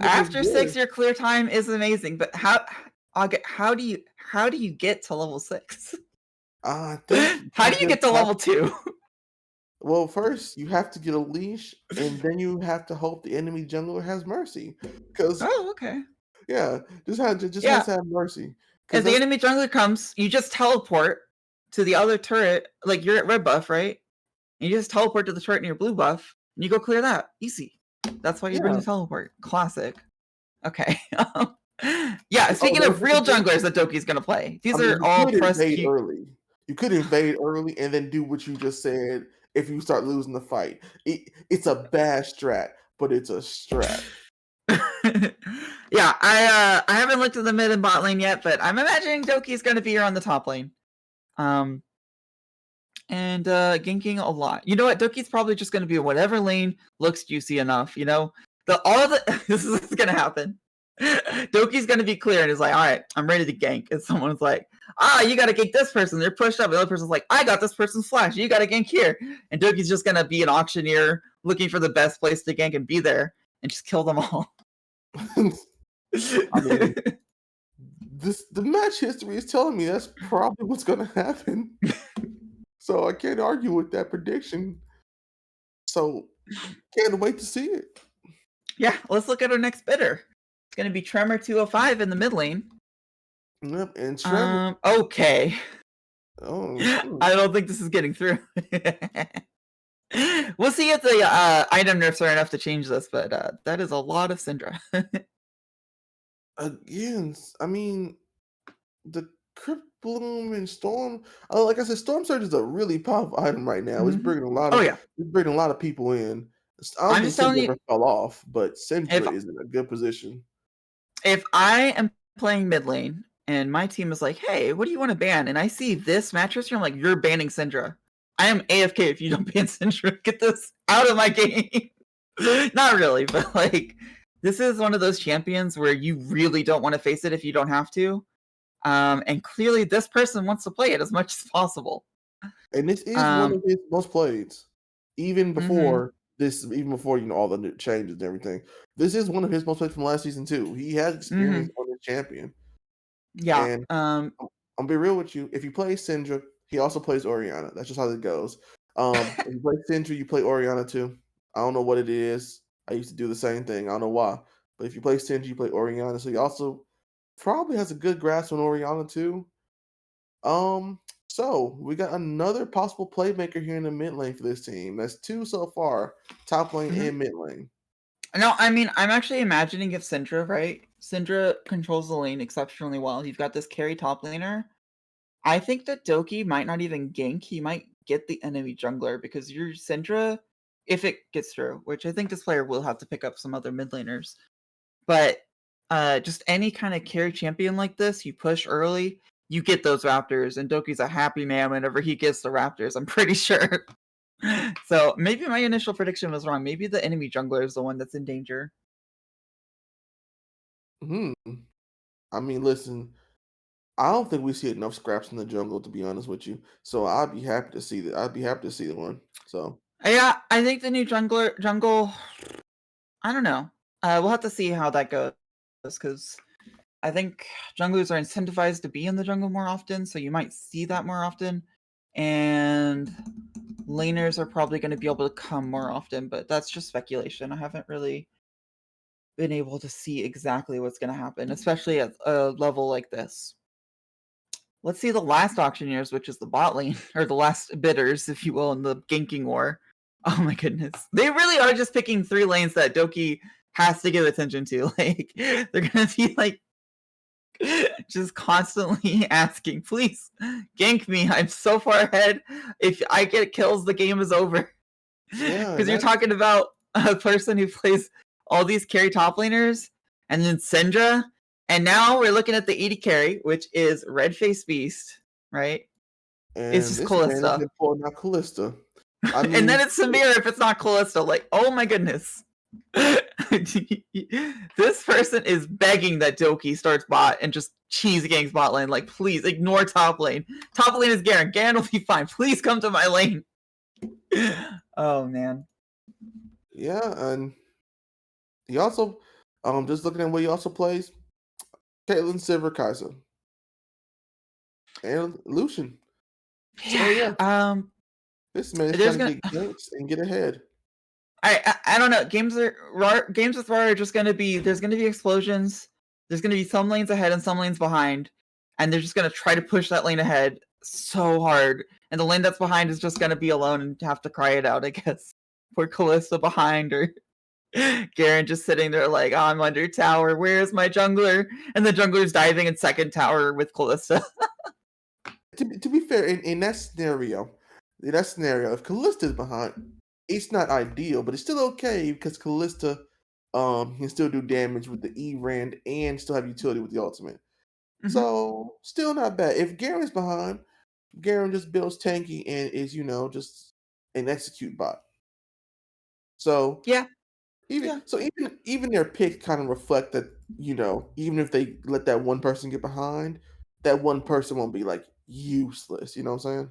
after 6, your clear time is amazing. But how do you get to level 6? How do you get to level 2? Well, first you have to get a leash, and then you have to hope the enemy jungler has mercy. Oh, okay. Yeah, just has Yeah. to have mercy. If the enemy jungler comes, you just teleport to the other turret. Like you're at red buff, right? And you just teleport to the turret near blue buff, and you go clear that. Easy. That's why you bring the teleport. Classic. Okay. Yeah, speaking of real junglers that Doki's gonna play, these are all press early. You could invade early and then do what you just said if you start losing the fight. It's a bad strat, but it's a strat. Yeah, I haven't looked at the mid and bot lane yet, but I'm imagining Doki's gonna be here on the top lane. And ganking a lot. You know what? Doki's probably just gonna be whatever lane looks juicy enough, you know? This is gonna happen. Doki's gonna be clear and is like, all right, I'm ready to gank. And someone's like, you gotta gank this person. They're pushed up. The other person's like, I got this person's flash. You gotta gank here. And Doki's just gonna be an auctioneer looking for the best place to gank and be there and just kill them all. I mean, the match history is telling me that's probably what's gonna happen. So I can't argue with that prediction. So can't wait to see it. Yeah, let's look at our next bidder. It's gonna be Tremor 205 in the mid lane. Yep, and Tremor. Okay. Oh, I don't think this is getting through. We'll see if the item nerfs are enough to change this, but that is a lot of Syndra. Again, I mean, the Crypt Bloom and Storm. Like I said, Storm Surge is a really powerful item right now. It's bringing a lot of it's bringing a lot of people in. I'm just telling you, fell off, but Syndra is in a good position. If I am playing mid lane and my team is like, "Hey, what do you want to ban?" and I see this mattress here, I'm like, "You're banning Syndra. I am AFK if you don't ban Syndra. Get this out of my game." Not really, but like, this is one of those champions where you really don't want to face it if you don't have to. And clearly this person wants to play it as much as possible. And this is one of his most played. Even before all the changes and everything. This is one of his most played from last season too. He has experience on this champion. Yeah. And I'll be real with you. If you play Syndra, he also plays Orianna. That's just how it goes. If you play Syndra, you play Orianna too. I don't know what it is. I used to do the same thing. I don't know why. But if you play Syndra, you play Orianna. So he also probably has a good grasp on Orianna too. So we got another possible playmaker here in the mid lane for this team. That's 2 so far, top lane and mid lane. No, I mean, I'm actually imagining if Syndra, right? Syndra controls the lane exceptionally well. You've got this carry top laner. I think that Doki might not even gank. He might get the enemy jungler because your Syndra, if it gets through, which I think this player will have to pick up some other mid laners. But just any kind of carry champion like this, you push early, you get those Raptors, and Doki's a happy man whenever he gets the Raptors, I'm pretty sure. So maybe my initial prediction was wrong. Maybe the enemy jungler is the one that's in danger. I mean, listen, I don't think we see enough scraps in the jungle, to be honest with you. So I'd be happy to see that. I'd be happy to see the one. So yeah, I think the new jungle. I don't know. We'll have to see how that goes because I think junglers are incentivized to be in the jungle more often, so you might see that more often. And laners are probably going to be able to come more often, but that's just speculation. I haven't really been able to see exactly what's going to happen, especially at a level like this. Let's see the last auctioneers, which is the bot lane, or the last bidders, if you will, in the ganking war. Oh my goodness. They really are just picking 3 lanes that Doki has to give attention to. Like, they're going to be like, just constantly asking, please gank me. I'm so far ahead. If I get kills, the game is over. Because you're talking about a person who plays all these carry top laners and then Syndra. And now we're looking at the 80 carry, which is Red Face Beast, right? And it's just Callista. Not Callista. I mean, and then it's Samir if it's not Callista. Like, oh my goodness. This person is begging that Doki starts bot and just cheese gangs bot lane. Like, please ignore top lane. Top lane is Garen. Garen will be fine. Please come to my lane. Oh man. Yeah, and he also, just looking at what he also plays, Caitlyn, Sivir, Kai'Sa, and Lucian. Yeah. So, this man is trying to get ganks and get ahead. I don't know. Games with Raw are just gonna be, there's gonna be explosions. There's going to be some lanes ahead and some lanes behind, and they're just going to try to push that lane ahead so hard. And the lane that's behind is just going to be alone and have to cry it out, I guess. Poor Kalista behind, or Garen just sitting there like, oh, I'm under tower. Where's my jungler? And the jungler's diving in second tower with Kalista. To be fair, in that scenario, if Kallista's behind, it's not ideal, but it's still okay because Kalista can still do damage with the E-Rand and still have utility with the ultimate. So still not bad. If Garen's behind, Garen just builds tanky and is, just an execute bot. So Yeah. Even their picks kind of reflect that, even if they let that one person get behind, that one person won't be like useless. You know what I'm saying?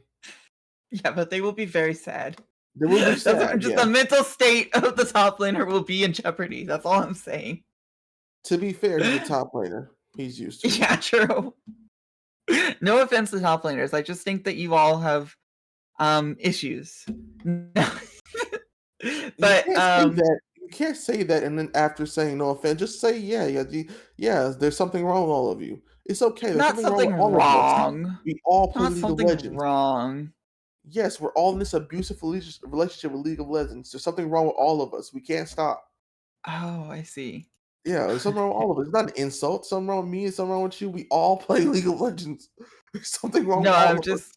Yeah, but they will be very sad. They will be sad. Just the mental state of the top laner will be in jeopardy. That's all I'm saying. To be fair, he's a top laner. He's used to it. Yeah, true. No offense to top laners. I just think that you all have issues. But you can't say that and then after saying no offense, just say yeah, there's something wrong with all of you. It's okay. There's not something wrong. We all play not League something of Legends. Wrong. Yes, we're all in this abusive relationship with League of Legends. There's something wrong with all of us. We can't stop. Oh, I see. Yeah, there's something wrong with all of us. It's not an insult. Something wrong with me and something wrong with you. We all play League of Legends. There's something wrong with all of us.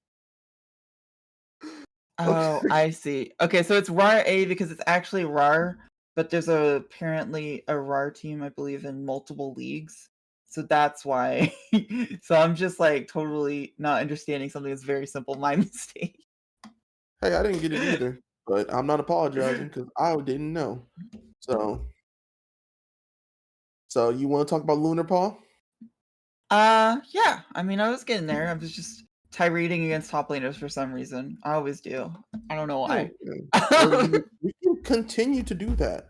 Oh, okay. I see. Okay, so it's RAR A because it's actually RAR, but there's apparently a RAR team, I believe, in multiple leagues. So that's why. So I'm just like totally not understanding something that's very simple. My mistake. Hey, I didn't get it either, but I'm not apologizing because I didn't know. So you want to talk about Lunar Paw? Yeah. I mean, I was getting there. I was just tirading against top laners for some reason. I always do. I don't know why. We can continue to do that.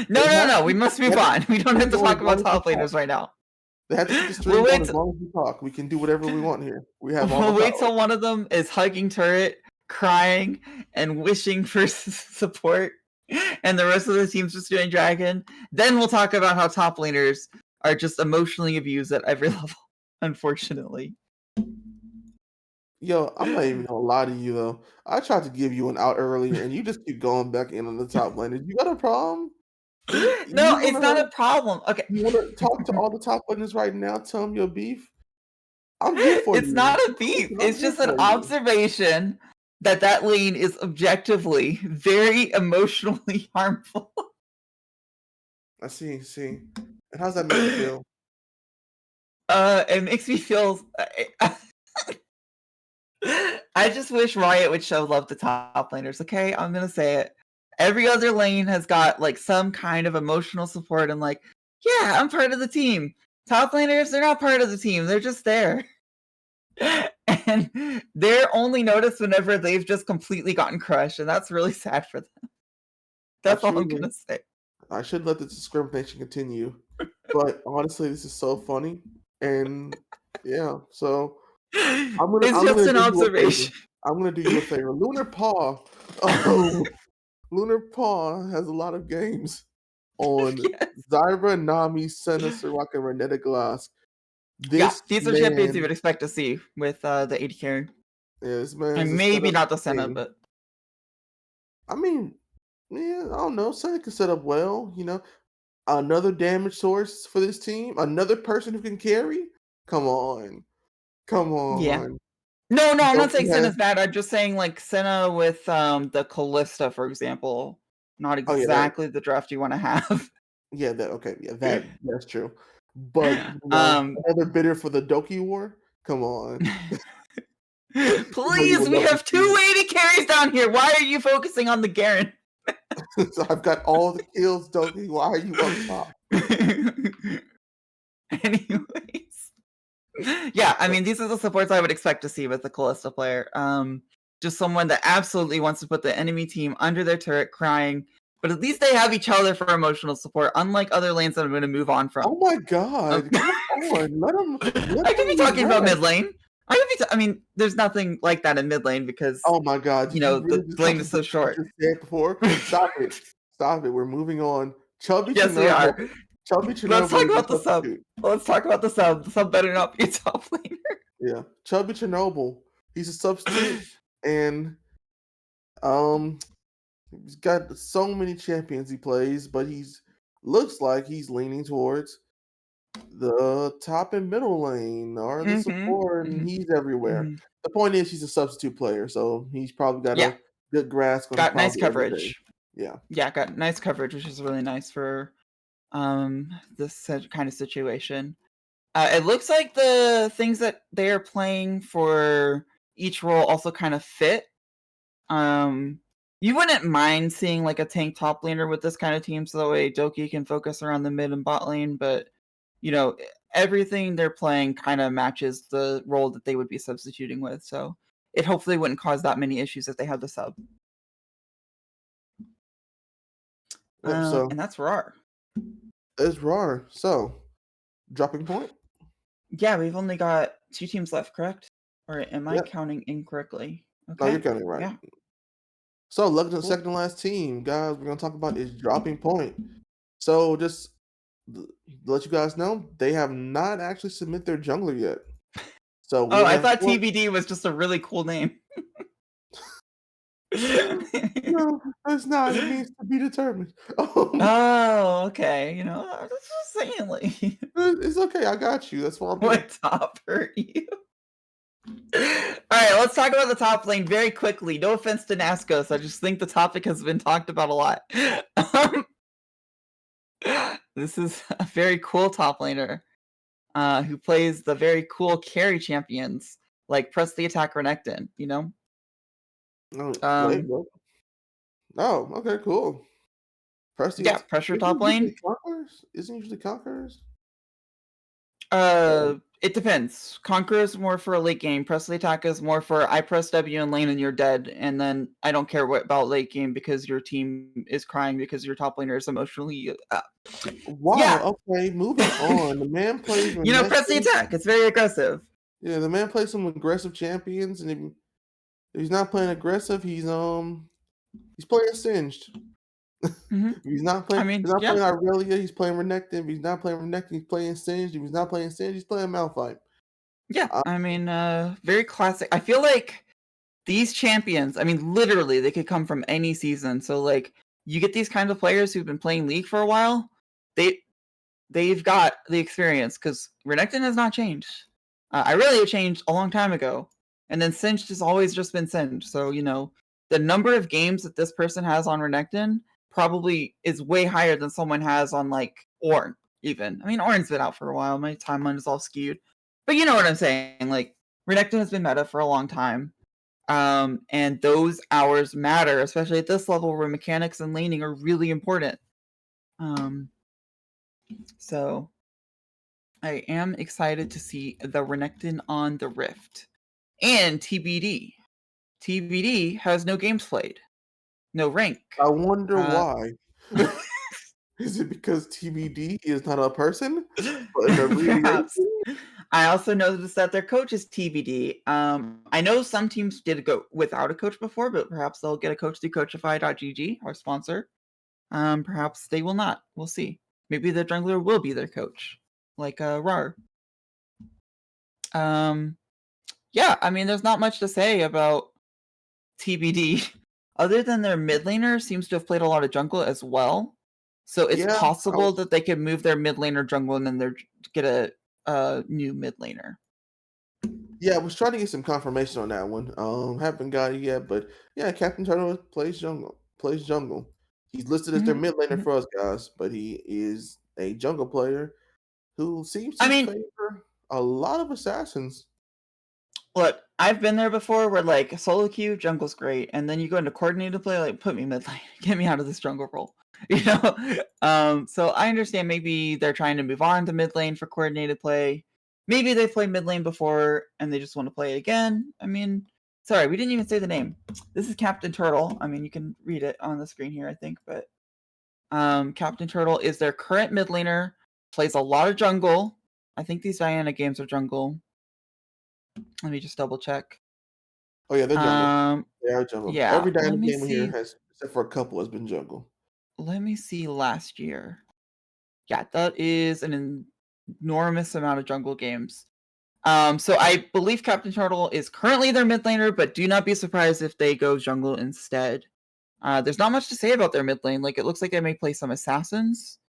No. We must move on. We don't have to talk about top laners right now. They have to keep the stream on as long as we talk. We can do whatever we want here. We have all the wait till one of them is hugging turret, crying, and wishing for support, and the rest of the team's just doing dragon. Then we'll talk about how top laners are just emotionally abused at every level, unfortunately. Yo, I'm not even gonna lie to you though. I tried to give you an out earlier, and you just keep going back in on the top laners. You got a problem? No, it's not a problem. Okay. You want to talk to all the top laners right now? Tell them your beef. I'm here for you. It's not a beef. It's just an observation that lane is objectively very emotionally harmful. I see. And how's that make you feel? It makes me feel. I just wish Riot would show love to top laners. Okay, I'm gonna say it. Every other lane has got like some kind of emotional support and like, yeah, I'm part of the team. Top laners, they're not part of the team. They're just there. And they're only noticed whenever they've just completely gotten crushed, and that's really sad for them. That's all I'm gonna say. I should let the discrimination continue, but honestly, this is so funny, and yeah. So it's just an observation. I'm gonna do you a favor. Lunar Paw has a lot of games on Zyra, Nami, Senna, Soraka, and Renetta Glass. These are champions you would expect to see with the AD carry. Yeah, this man. And maybe not the Senna, but I mean, yeah, I don't know. Senna can set up well, Another damage source for this team. Another person who can carry. Come on. Yeah. No, I'm not saying Senna's bad. I'm just saying like Senna with the Kalista, for example, not exactly the draft you want to have. Yeah, that's true. But another bidder for the Doki War? Come on. Please, we have 2 AD carries down here. Why are you focusing on the Garen? So I've got all the kills, Doki. Why are you on top? Anyways. Yeah, I mean, these are the supports I would expect to see with the Kalista player. Just someone that absolutely wants to put the enemy team under their turret crying, but at least they have each other for emotional support, unlike other lanes that I'm going to move on from. Oh my god. Come on. Let them I could be talking about mid lane. I mean, there's nothing like that in mid lane because oh my god, the lane is so short. Said before. Stop it. We're moving on. Yes, we are. Chubby Let's Chernobyl talk is about a the sub. substitute. Let's talk about the sub. The sub better not be a top laner. Yeah, Chubby Chernobyl. He's a substitute, and um, he's got so many champions he plays, but looks like he's leaning towards the top and middle lane or the support, and he's everywhere. The point is, he's a substitute player, so he's probably got Yeah. a good grasp on Got nice probably everything. coverage. Yeah. Yeah, got nice coverage, which is really nice for this kind of situation. It looks like the things that they are playing for each role also kind of fit. You wouldn't mind seeing like a tank top laner with this kind of team, so that way Doki can focus around the mid and bot lane. But everything they're playing kind of matches the role that they would be substituting with. So it hopefully wouldn't cause that many issues if they had the sub. Yep, so And that's RAR. it's RAR. So, dropping point? Yeah, we've only got 2 teams left, correct? Or am I Yep. counting incorrectly? No, you're counting right. Yeah. So, looking at the Cool. second to last team, guys, we're going to talk about is dropping point. So, just to let you guys know, they have not actually submit their jungler yet. So Oh, I thought TBD was just a really cool name. No, it's not. It means to be determined. Oh, okay. I was just saying, like, It's okay. I got you. That's why I'm here. what top hurt you? All right, let's talk about the top lane very quickly. No offense to Nascos, I just think the topic has been talked about a lot. This is a very cool top laner who plays the very cool carry champions like Press the Attack Renekton, Wait, what? Oh, okay, cool. Yeah, pressure top lane. Isn't usually Conquerors? It depends. Conqueror is more for a late game. Press the Attack is more for I press W and lane and you're dead, and then I don't care what about late game because your team is crying because your top laner is emotionally. Wow. Yeah. Okay, moving on. The man plays. Press the Attack. It's very aggressive. Yeah, the man plays some aggressive champions, and if he's not playing aggressive, he's playing Singed. He's not playing. He's not playing Aurelia. He's playing Renekton. If he's not playing Renekton, he's playing Singed. If he's not playing Singed, he's playing Malphite. Yeah, very classic. I feel like these champions, literally, they could come from any season. So, like, you get these kinds of players who've been playing League for a while. They've got the experience because Renekton has not changed. Aurelia changed a long time ago, and then Singed has always just been Singed. So, the number of games that this person has on Renekton probably is way higher than someone has on, like, Ornn, even. Ornn's been out for a while. My timeline is all skewed. But you know what I'm saying. Like, Renekton has been meta for a long time. And those hours matter, especially at this level where mechanics and laning are really important. So I am excited to see the Renekton on the Rift. And TBD. TBD has no games played. No rank. I wonder why. Is it because TBD is not a person? Perhaps. I also noticed that their coach is TBD. I know some teams did go without a coach before, but perhaps they'll get a coach through Coachify.gg, our sponsor. Perhaps they will not. We'll see. Maybe the jungler will be their coach, like RAR. Yeah, there's not much to say about TBD, other than their mid laner seems to have played a lot of jungle as well. So it's possible that they could move their mid laner jungle and then they get a new mid laner. Yeah, I was trying to get some confirmation on that one. Haven't got it yet, but yeah, Captain Turtle plays jungle. He's listed as their mid laner for us guys, but he is a jungle player who seems to favor a lot of assassins. Look, I've been there before where like solo queue, jungle's great, and then you go into coordinated play, like put me mid lane, get me out of this jungle role. So I understand maybe they're trying to move on to mid lane for coordinated play. Maybe they played mid lane before and they just want to play it again. Sorry, we didn't even say the name. This is Captain Turtle. You can read it on the screen here, I think, but Captain Turtle is their current mid laner, plays a lot of jungle. I think these Diana games are jungle. Let me just double check. Oh yeah, they're jungle. They are jungle. Yeah. Every Diana game here has, except for a couple, has been jungle. Let me see last year. Yeah, that is an enormous amount of jungle games. So I believe Captain Turtle is currently their mid laner, but do not be surprised if they go jungle instead. There's not much to say about their mid lane. Like, it looks like they may play some assassins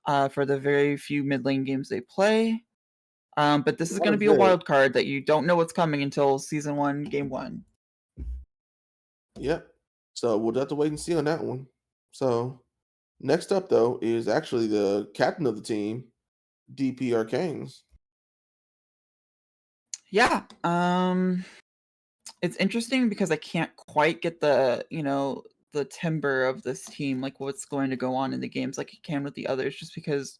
for the very few mid lane games they play. But this is going to be a wild card that you don't know what's coming until Season 1, Game 1. Yep. So we'll have to wait and see on that one. So next up, though, is actually the captain of the team, DP Arcanes. Yeah. It's interesting because I can't quite get the timber of this team, like what's going to go on in the games like I can with the others, just because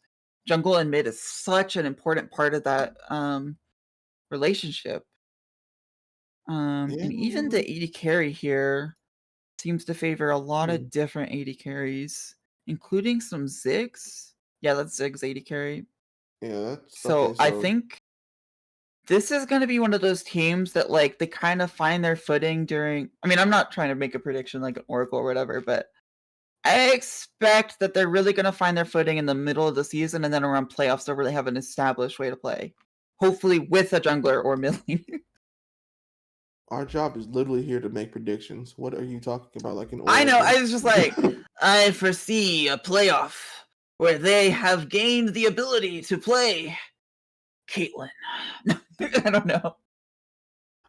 jungle and mid is such an important part of that relationship. And even the AD carry here seems to favor a lot of different AD carries, including some Ziggs. Yeah, that's Ziggs AD carry. Yeah, so I think this is going to be one of those teams that, like, they kind of find their footing during... I mean, I'm not trying to make a prediction like an oracle or whatever, but I expect that they're really going to find their footing in the middle of the season and then around playoffs they'll really have an established way to play. Hopefully with a jungler or mid laner. Our job is literally here to make predictions. What are you talking about? Like an oracle? I know, I was just like, I foresee a playoff where they have gained the ability to play Caitlyn. I don't know.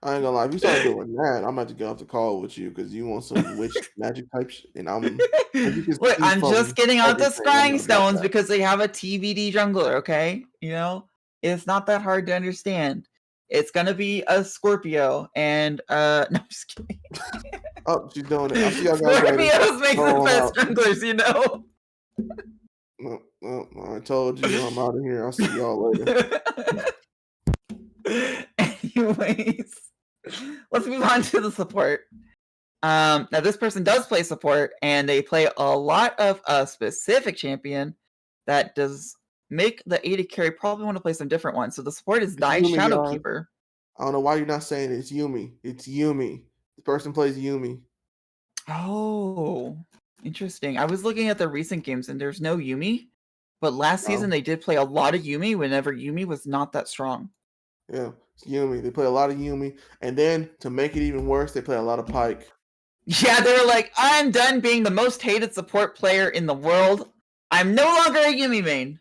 I ain't gonna lie. If you start doing that, I'm about to get off the call with you because you want some witch magic type shit, and Wait, I'm just getting out the scrying stones because they have a TBD jungler. Okay, it's not that hard to understand. It's gonna be a Scorpio, and no, I'm just kidding. Oh, she's doing it. I'll see y'all guys later. Scorpios make the best junglers, No, I told you I'm out of here. I'll see y'all later. Anyways, let's move on to the support. Now this person does play support, and they play a lot of a specific champion that does make the AD carry probably want to play some different ones. So the support is Dying Shadowkeeper. I don't know why you're not saying it. It's Yuumi. It's Yuumi. The person plays Yuumi. Oh, interesting. I was looking at the recent games, and there's no Yuumi. But last season, they did play a lot of Yuumi whenever Yuumi was not that strong. Yeah, it's Yuumi. They play a lot of Yuumi. And then, to make it even worse, they play a lot of Pyke. Yeah, they were like, I'm done being the most hated support player in the world. I'm no longer a Yuumi main.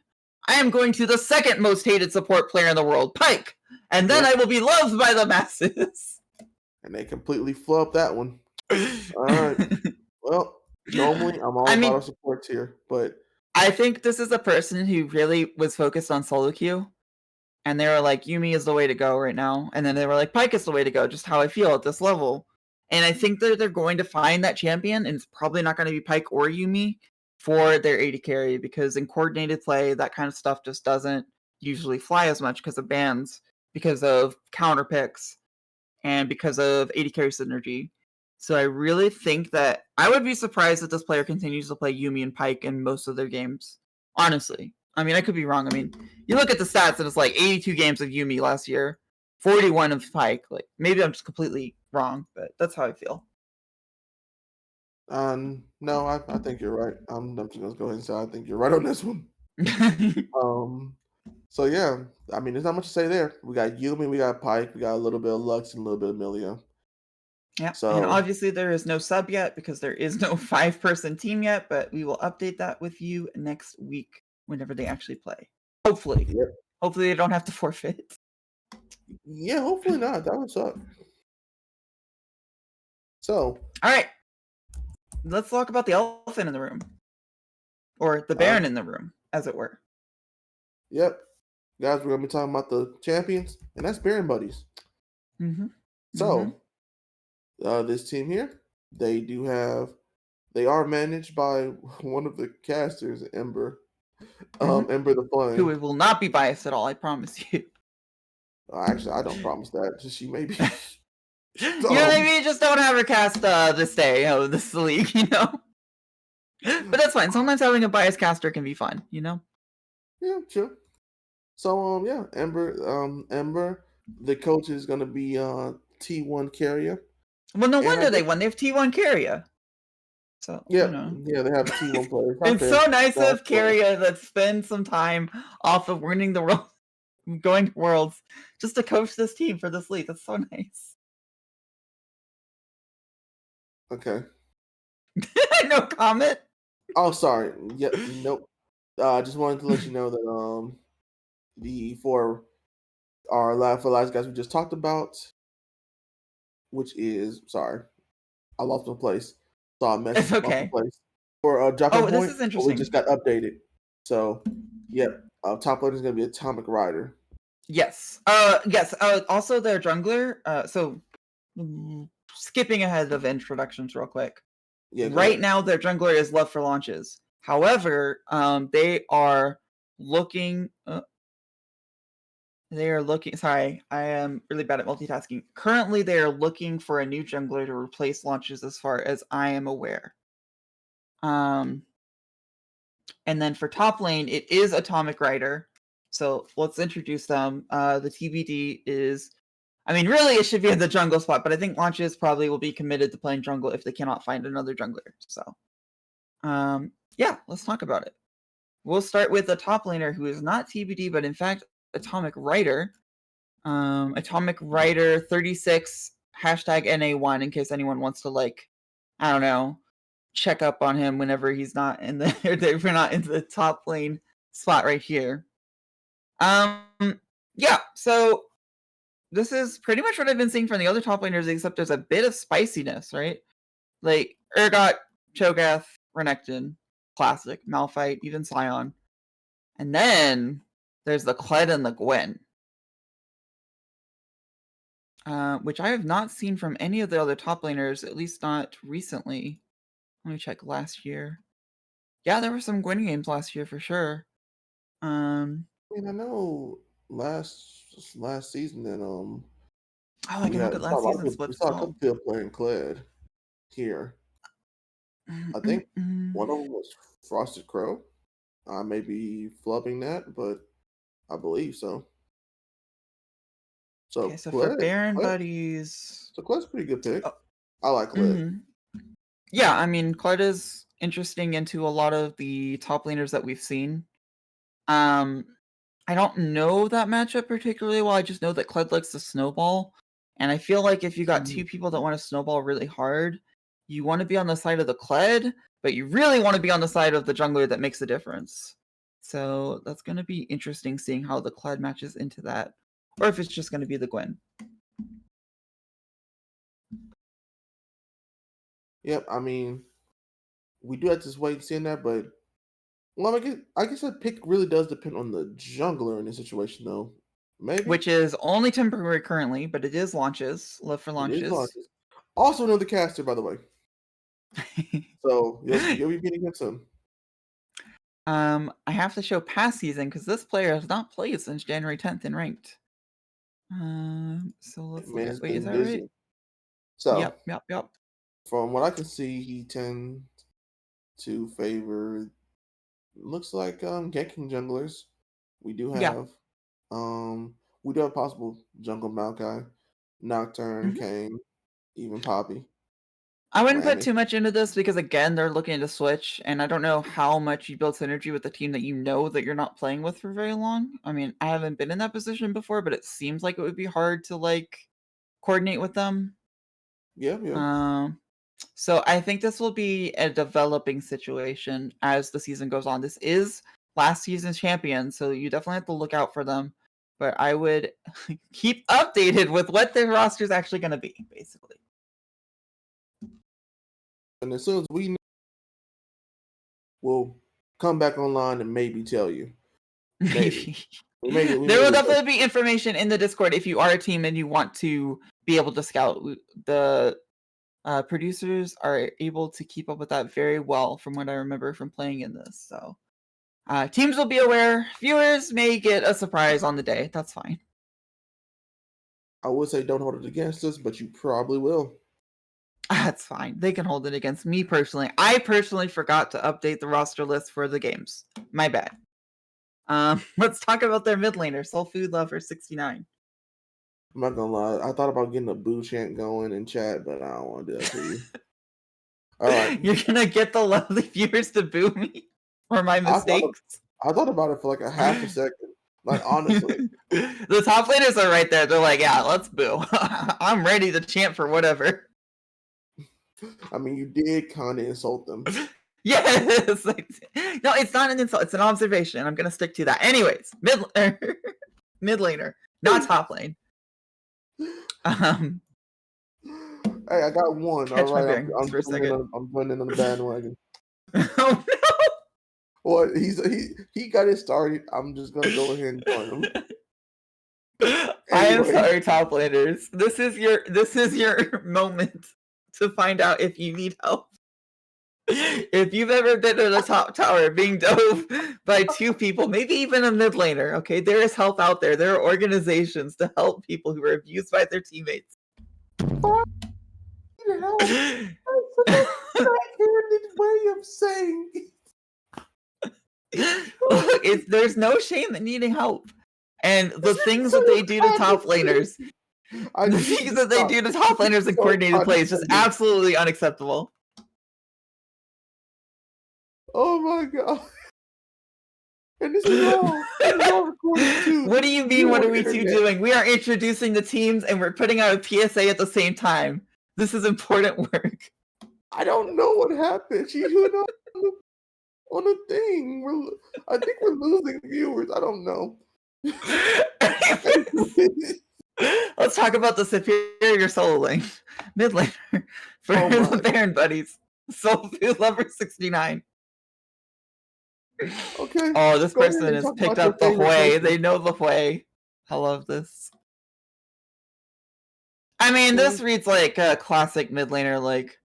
I am going to the second most hated support player in the world, Pyke. And then I will be loved by the masses. And they completely flubbed that one. All right. Well, normally I'm all about our supports here, but I think this is a person who really was focused on solo queue. And they were like, Yuumi is the way to go right now. And then they were like, Pyke is the way to go, just how I feel at this level. And I think that they're going to find that champion, and it's probably not going to be Pyke or Yuumi for their AD carry, because in coordinated play, that kind of stuff just doesn't usually fly as much because of bans, because of counter picks, and because of AD carry synergy. So I really think that I would be surprised if this player continues to play Yuumi and Pyke in most of their games. Honestly. I mean, I could be wrong. I mean, you look at the stats and it's like 82 games of Yuumi last year, 41 of Pyke. Like, maybe I'm just completely wrong, but that's how I feel. No, I think you're right. I'm just gonna go ahead and say I think you're right on this one. So yeah, I mean, there's not much to say there. We got Yuumi, we got Pyke, we got a little bit of Lux and a little bit of Milia. Yeah, so, and obviously there is no sub yet because there is no 5-person team yet, but we will update that with you next week whenever they actually play. Hopefully. Yep. Hopefully they don't have to forfeit. Yeah, hopefully not. That would suck. So. All right. Let's talk about the elephant in the room. Or the Baron in the room, as it were. Yep. Guys, we're going to be talking about the champions, and that's Baron Buddies. Mm-hmm. So, this team here, they are managed by one of the casters, Ember. Ember the Flame. Who will not be biased at all, I promise you. Actually, I don't promise that. She may be. Maybe you just don't have her cast this day, this league, But that's fine. Sometimes having a biased caster can be fun, Yeah, sure. So, Ember, the coach is going to be T1 Carrier. Well, no wonder they won. They have T1 Carrier. So Yeah, you know. yeah, they have a T1 player. It's so nice of Carrier that spend some time off of winning the world, going to Worlds, just to coach this team for this league. That's so nice. Okay. No comment. Oh, sorry. Yeah, nope. I just wanted to let you know that the for last guys we just talked about, which is sorry, I lost my place. Saw a message It's lost my okay. place for dropping Oh, this point. is But we interesting. just got updated. So, yep, top laner is gonna be Atomic Rider. Yes. Yes. Also, their jungler. Skipping ahead of introductions real quick. Yeah, Right now, their jungler is love for launches. However, they are looking. They are looking. Sorry, I am really bad at multitasking. Currently, they are looking for a new jungler to replace launches, as far as I am aware. And then for top lane, it is Atomic Rider. So let's introduce them. The TBD is, I mean, really, it should be in the jungle spot, but I think launches probably will be committed to playing jungle if they cannot find another jungler. So, yeah, let's talk about it. We'll start with the top laner, who is not TBD, but in fact, Atomic Rider. Atomic Rider 36 hashtag NA1 in case anyone wants to, like, I don't know, check up on him whenever he's not in the if we're not in the top lane spot right here. Yeah, so this is pretty much what I've been seeing from the other top laners, except there's a bit of spiciness, right? Like Urgot, Cho'Gath, Renekton, Classic, Malphite, even Sion. And then there's the Kled and the Gwen. Which I have not seen from any of the other top laners, at least not recently. Let me check last year. Yeah, there were some Gwen games last year for sure. I mean, I know last season that Oh, I can look at we saw last a lot of season's good, we splits saw as a couple well. people playing Kled here. I think one of them was Frosted Crow. I may be flubbing that, but I believe so. Okay, So so for Kled, Baron Buddies. Kled's a pretty good pick. Oh, I like Kled. yeah, I mean, Kled is interesting into a lot of the top laners that we've seen. I don't know that matchup particularly well. I just know that Kled likes to snowball. And I feel like if you got two people that want to snowball really hard, you want to be on the side of the Kled, but you really want to be on the side of the jungler that makes a difference. So that's going to be interesting seeing how the Kled matches into that. Or if it's just going to be the Gwen. Yep, I mean, we do have to just wait and see in that, but well, I guess that pick really does depend on the jungler in this situation, though. Maybe Which is only temporary currently, but it is launches. Love for it is launches. launches. Also, another caster, by the way. So you'll be beating him soon. I have to show past season because this player has not played since January 10th in ranked. So let's look at. Wait, is that right? So Yep. from what I can see, he tends to favor. Looks like ganking junglers. We do Yeah. have possible jungle Maokai, Nocturne, Mhm. Kane, even Poppy. I wouldn't put Randy. too much into this because again, they're looking to switch, and I don't know how much you build synergy with the team that you know that you're not playing with for very long. I mean, I haven't been in that position before, but it seems like it would be hard to like coordinate with them. Yeah. So I think this will be a developing situation as the season goes on. This is last season's champion, so you definitely have to look out for them. But I would keep updated with what their roster is actually going to be, basically. And as soon as we know, we'll come back online and maybe tell you. Maybe. There will definitely be information in the Discord if you are a team and you want to be able to scout. The producers are able to keep up with that very well from what I remember from playing in this. So teams will be aware. Viewers may get a surprise on the day. That's fine. I would say don't hold it against us, but you probably will. That's fine. They can hold it against me personally. I personally forgot to update the roster list for the games. My bad. Let's talk about their mid laner, Soul Food Lover 69. I'm not gonna lie. I thought about getting a boo chant going in chat, but I don't want to do that to you. All right. You're gonna get the lovely viewers to boo me for my mistakes. I thought about it for like a half a second. Like honestly. The top laners are right there. They're like, yeah, let's boo. I'm ready to chant for whatever. I mean, you did kind of insult them. Yes. No, it's not an insult. It's an observation. I'm gonna stick to that. Anyways, mid laner, not top lane. Hey, I got one. Catch All my right, bearings for a second. I'm putting in on the bandwagon. Oh no! Well, he got it started. I'm just gonna go ahead and join him. I am Anyway. sorry, top laners. This is your moment to find out if you need help. If you've ever been in a top tower being dove by two people, maybe even a mid laner, okay, there is help out there. There are organizations to help people who are abused by their teammates. You know, that's a backhanded way of saying. Look, there's no shame in needing help. And the things that they do to top laners, the things that they do to top laners in coordinated play is just absolutely unacceptable. Oh my god. And this is all recorded too. What do you mean, what are we two doing? We are introducing the teams and we're putting out a PSA at the same time. This is important work. I don't know what happened. She went on the thing. I think we're losing viewers. I don't know. Let's talk about the superior solo lane. Mid laner for the Baron buddies. Soul Food Lover 69. Okay. Oh, this person has picked up the Hui. They know the Hui. I love this. I mean, this reads like a classic mid laner. Like,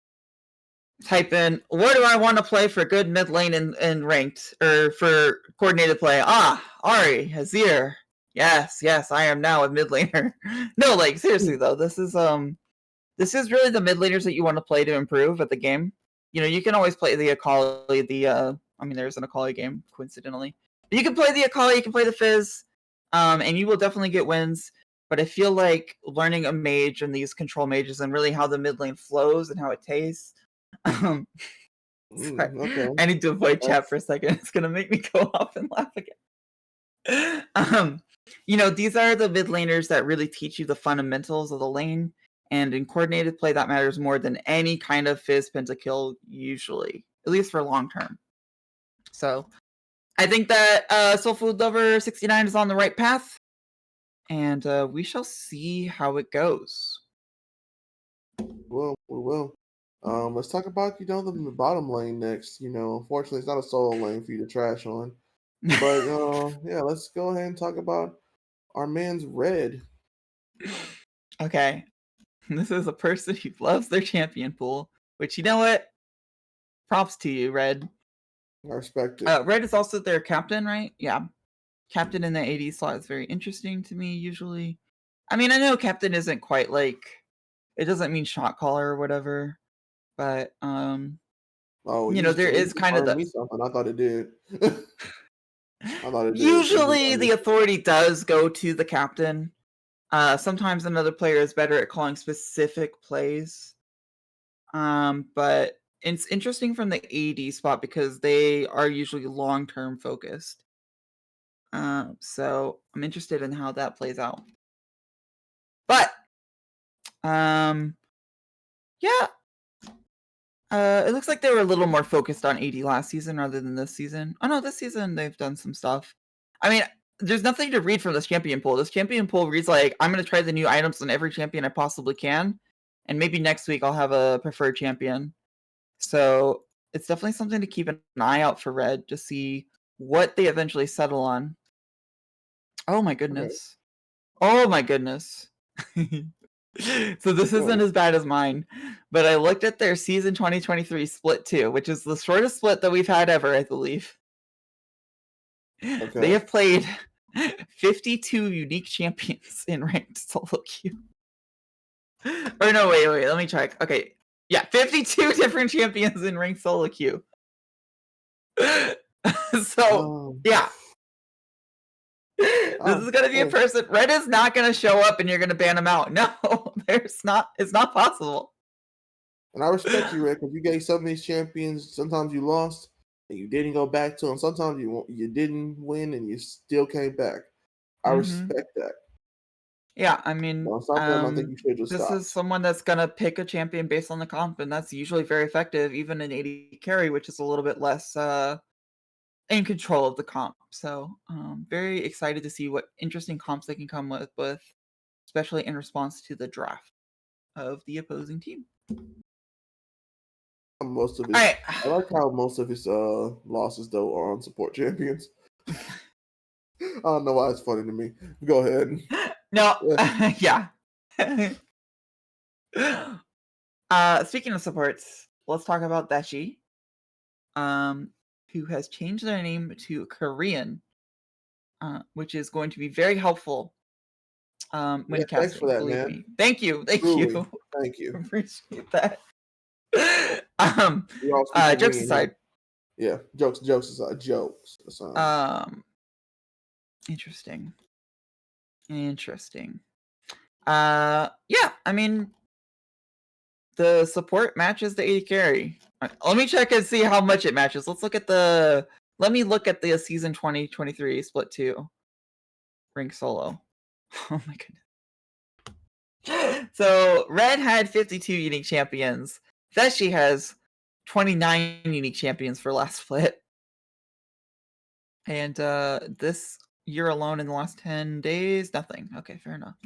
type in, what do I want to play for good mid lane in ranked or for coordinated play? Ah, Ari, Hazir. Yes, I am now a mid laner. No, like seriously though, this is really the mid laners that you want to play to improve at the game. You know, you can always play the Akali, there's an Akali game, coincidentally. But you can play the Akali, you can play the Fizz, and you will definitely get wins. But I feel like learning a mage and these control mages and really how the mid lane flows and how it tastes. Okay. I need to avoid chat for a second. It's gonna make me go off and laugh again. You know, these are the mid laners that really teach you the fundamentals of the lane. And in coordinated play, that matters more than any kind of Fizz pentakill, usually, at least for long term. So, I think that Soul Food Lover 69 is on the right path, and we shall see how it goes. Well, we will. Let's talk about the bottom lane next. You know, unfortunately, it's not a solo lane for you to trash on, but yeah, let's go ahead and talk about our man's Red. Okay. This is a person who loves their champion pool, which, you know what? Props to you, Red. I respect it. Red is also their captain, right? Yeah. Captain in the AD slot is very interesting to me, usually. I mean, I know captain isn't quite like... It doesn't mean shot caller or whatever, but, you know, there is kind of the... I thought it did. Usually the authority does go to the captain. Sometimes another player is better at calling specific plays. But it's interesting from the AD spot because they are usually long-term focused. So I'm interested in how that plays out. But, yeah. It looks like they were a little more focused on AD last season rather than this season. Oh no, this season they've done some stuff. I mean, there's nothing to read from this champion pool. This champion pool reads like, I'm going to try the new items on every champion I possibly can. And maybe next week I'll have a preferred champion. So it's definitely something to keep an eye out for Red to see what they eventually settle on. Oh my goodness. Okay. Oh my goodness. So this isn't as bad as mine. But I looked at their season 2023 split too, which is the shortest split that we've had ever, I believe. Okay. They have played 52 unique champions in ranked solo queue. Or no, wait, let me check. Okay. Yeah, 52 different champions in ranked solo queue. So, yeah. This is going to be a person. Red is not going to show up and you're going to ban him out. No, it's not possible. And I respect you, Rick, because you gave some of these champions. Sometimes you lost and you didn't go back to them. Sometimes you didn't win and you still came back. I respect that. Yeah, I mean, Now, some of them, I think you should just this stop. is someone that's gonna pick a champion based on the comp, and that's usually very effective, even in AD carry, which is a little bit less in control of the comp. So, very excited to see what interesting comps they can come with, especially in response to the draft of the opposing team. Most of his, All right. I like how most of his losses though are on support champions. I don't know why it's funny to me. Go ahead. No, yeah. Speaking of supports, let's talk about Dashi, who has changed their name to Korean, which is going to be very helpful when Yeah, casting. thanks for that, believe man. me. Thank you, Truly, you. thank you. Appreciate that. We all speak Jokes Korean aside. here. Yeah, jokes aside. Jokes aside. Interesting. Yeah, I mean, the support matches the AD carry. Let me check and see how much it matches. Let me look at the season 2023 split 2 rank solo. Oh my goodness. So Red had 52 unique champions. Veshi has 29 unique champions for last split. And this year alone in the last 10 days, nothing. Okay, fair enough.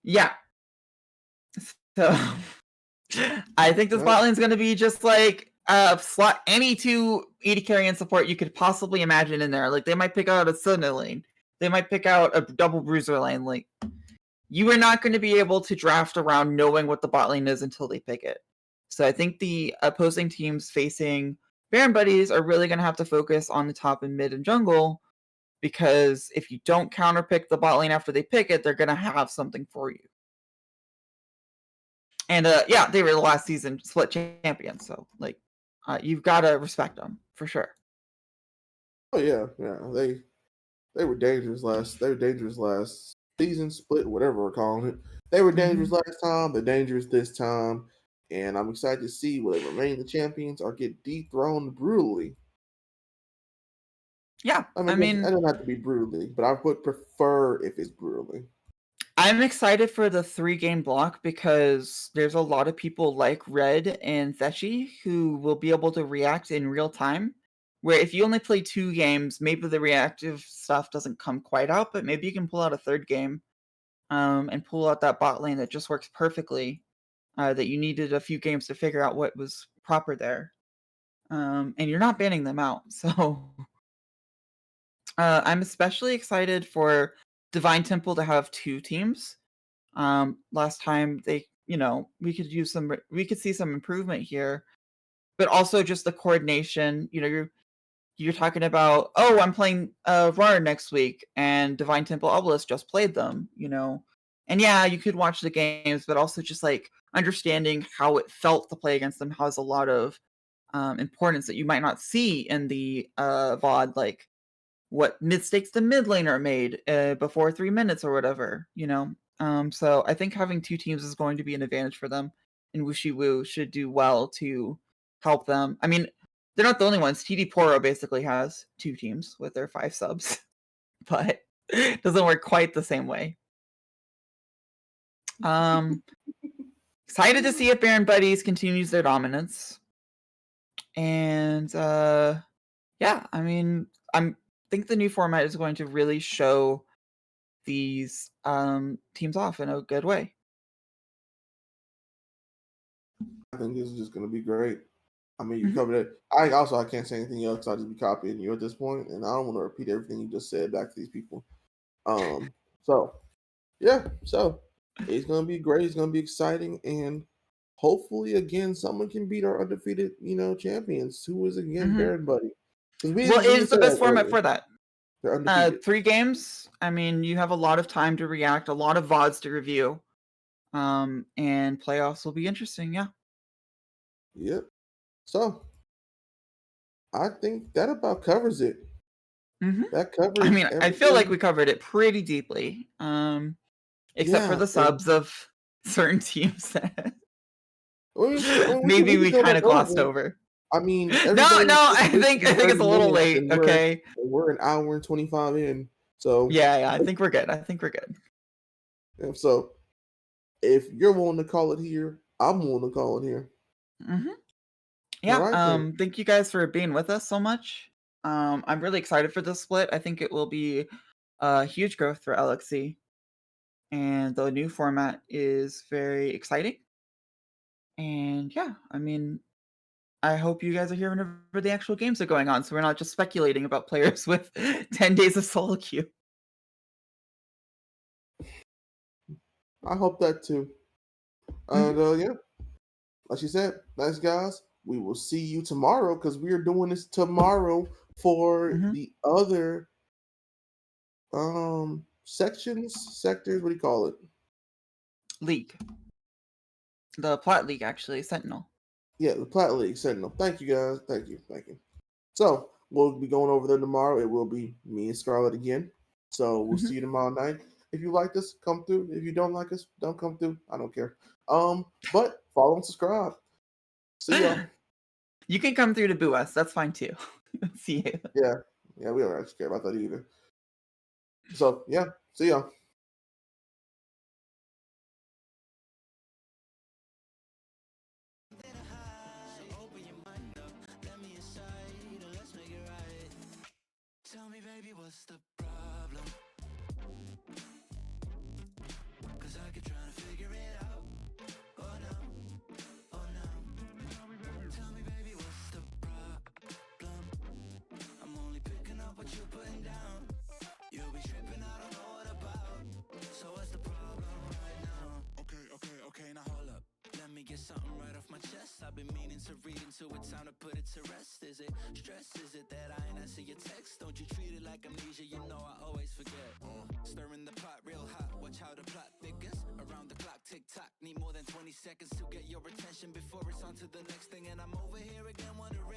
Yeah. So I think this bot lane is going to be just like slot any two AD carry and support you could possibly imagine in there. Like they might pick out a Sudna lane. They might pick out a double bruiser lane. Like you are not going to be able to draft around knowing what the bot lane is until they pick it. So I think the opposing teams facing Baron Buddies are really going to have to focus on the top and mid and jungle, because if you don't counterpick the bot lane after they pick it, they're going to have something for you. And yeah, they were the last season split champions, so like you've got to respect them for sure. Oh yeah. They were dangerous last. They were dangerous last season split, whatever we're calling it. They were dangerous last time. They're dangerous this time, and I'm excited to see will they remain the champions or get dethroned brutally. Yeah, I mean, I don't have to be brutally, but I would prefer if it's brutally. I'm excited for the 3-game block because there's a lot of people like Red and Theshi who will be able to react in real time. Where if you only play 2 games, maybe the reactive stuff doesn't come quite out, but maybe you can pull out a 3rd game and pull out that bot lane that just works perfectly, that you needed a few games to figure out what was proper there. And you're not banning them out. So I'm especially excited for Divine Temple to have 2 teams. Last time they, we could see some improvement here, but also just the coordination. You're talking about, oh, I'm playing RAR next week, and Divine Temple Obelisk just played them. And yeah, you could watch the games, but also just like understanding how it felt to play against them has a lot of importance that you might not see in the VOD, like what mistakes the mid laner made before 3 minutes or whatever, so I think having 2 teams is going to be an advantage for them, and Wuxi Wu should do well to help them. I mean, they're not the only ones. TD Poro basically has 2 teams with their 5 subs, but it doesn't work quite the same way. Excited to see if Baron Buddies continues their dominance. And yeah, I mean, think the new format is going to really show these teams off in a good way. I think this is just going to be great. I mean, you covered it. I can't say anything else. I'll just be copying you at this point, and I don't want to repeat everything you just said back to these people. So it's going to be great. It's going to be exciting, and hopefully, again, someone can beat our undefeated, champions. Who is again Baron Buddy? Well, it is the best format for that. They're undefeated. 3 games. I mean, you have a lot of time to react, a lot of VODs to review, and playoffs will be interesting. Yeah. Yep. So I think that about covers it. That covers. I mean, I feel like we covered it pretty deeply, except for the subs of certain teams that We maybe we can go kind back of glossed over. over. I mean, No, everybody no, was I supposed think to be it's a 30 little minutes, late. and Okay. we're an hour and 25 in. So Yeah, I think we're good. I think we're good. so if you're willing to call it here, I'm willing to call it here. Hmm. All Yeah. right then. Thank you guys for being with us so much. I'm really excited for this split. I think it will be a huge growth for LXC, and the new format is very exciting. And yeah, I mean, I hope you guys are here whenever the actual games are going on, so we're not just speculating about players with 10 days of solo queue. I hope that too. Mhm. And yeah, like she said, thanks guys. We will see you tomorrow because we are doing this tomorrow for Mhm. the other sectors. What do you call it? League. The Plot League, actually, Sentinel. Yeah, the Plat League Sentinel. Thank you guys. Thank you. So we'll be going over there tomorrow. It will be me and Scarlett again. So we'll Mhm. see you tomorrow night. If you like us, come through. If you don't like us, don't come through. I don't care. But follow and subscribe. See y'all. You can come through to boo us. That's fine too. See you. Yeah. Yeah, we don't actually care about that either. So yeah, see y'all. Tell me, baby, what's the problem? Cause I keep trying to figure it out. Oh no, oh no. Tell me, baby, what's the problem? I'm only picking up what you're putting down. You'll be tripping, I don't know what about. So what's the problem right now? Okay, now hold up. Let me get something right off my chest. I've been meaning to read into it, time to put it to rest. Is it stress? Is it that I ain't answer your text? Don't you treat it like amnesia, you know I always forget. Stirring the pot real hot, watch how the plot thickens. Around the clock, tick tock, need more than 20 seconds to get your attention before it's on to the next thing. And I'm over here again wondering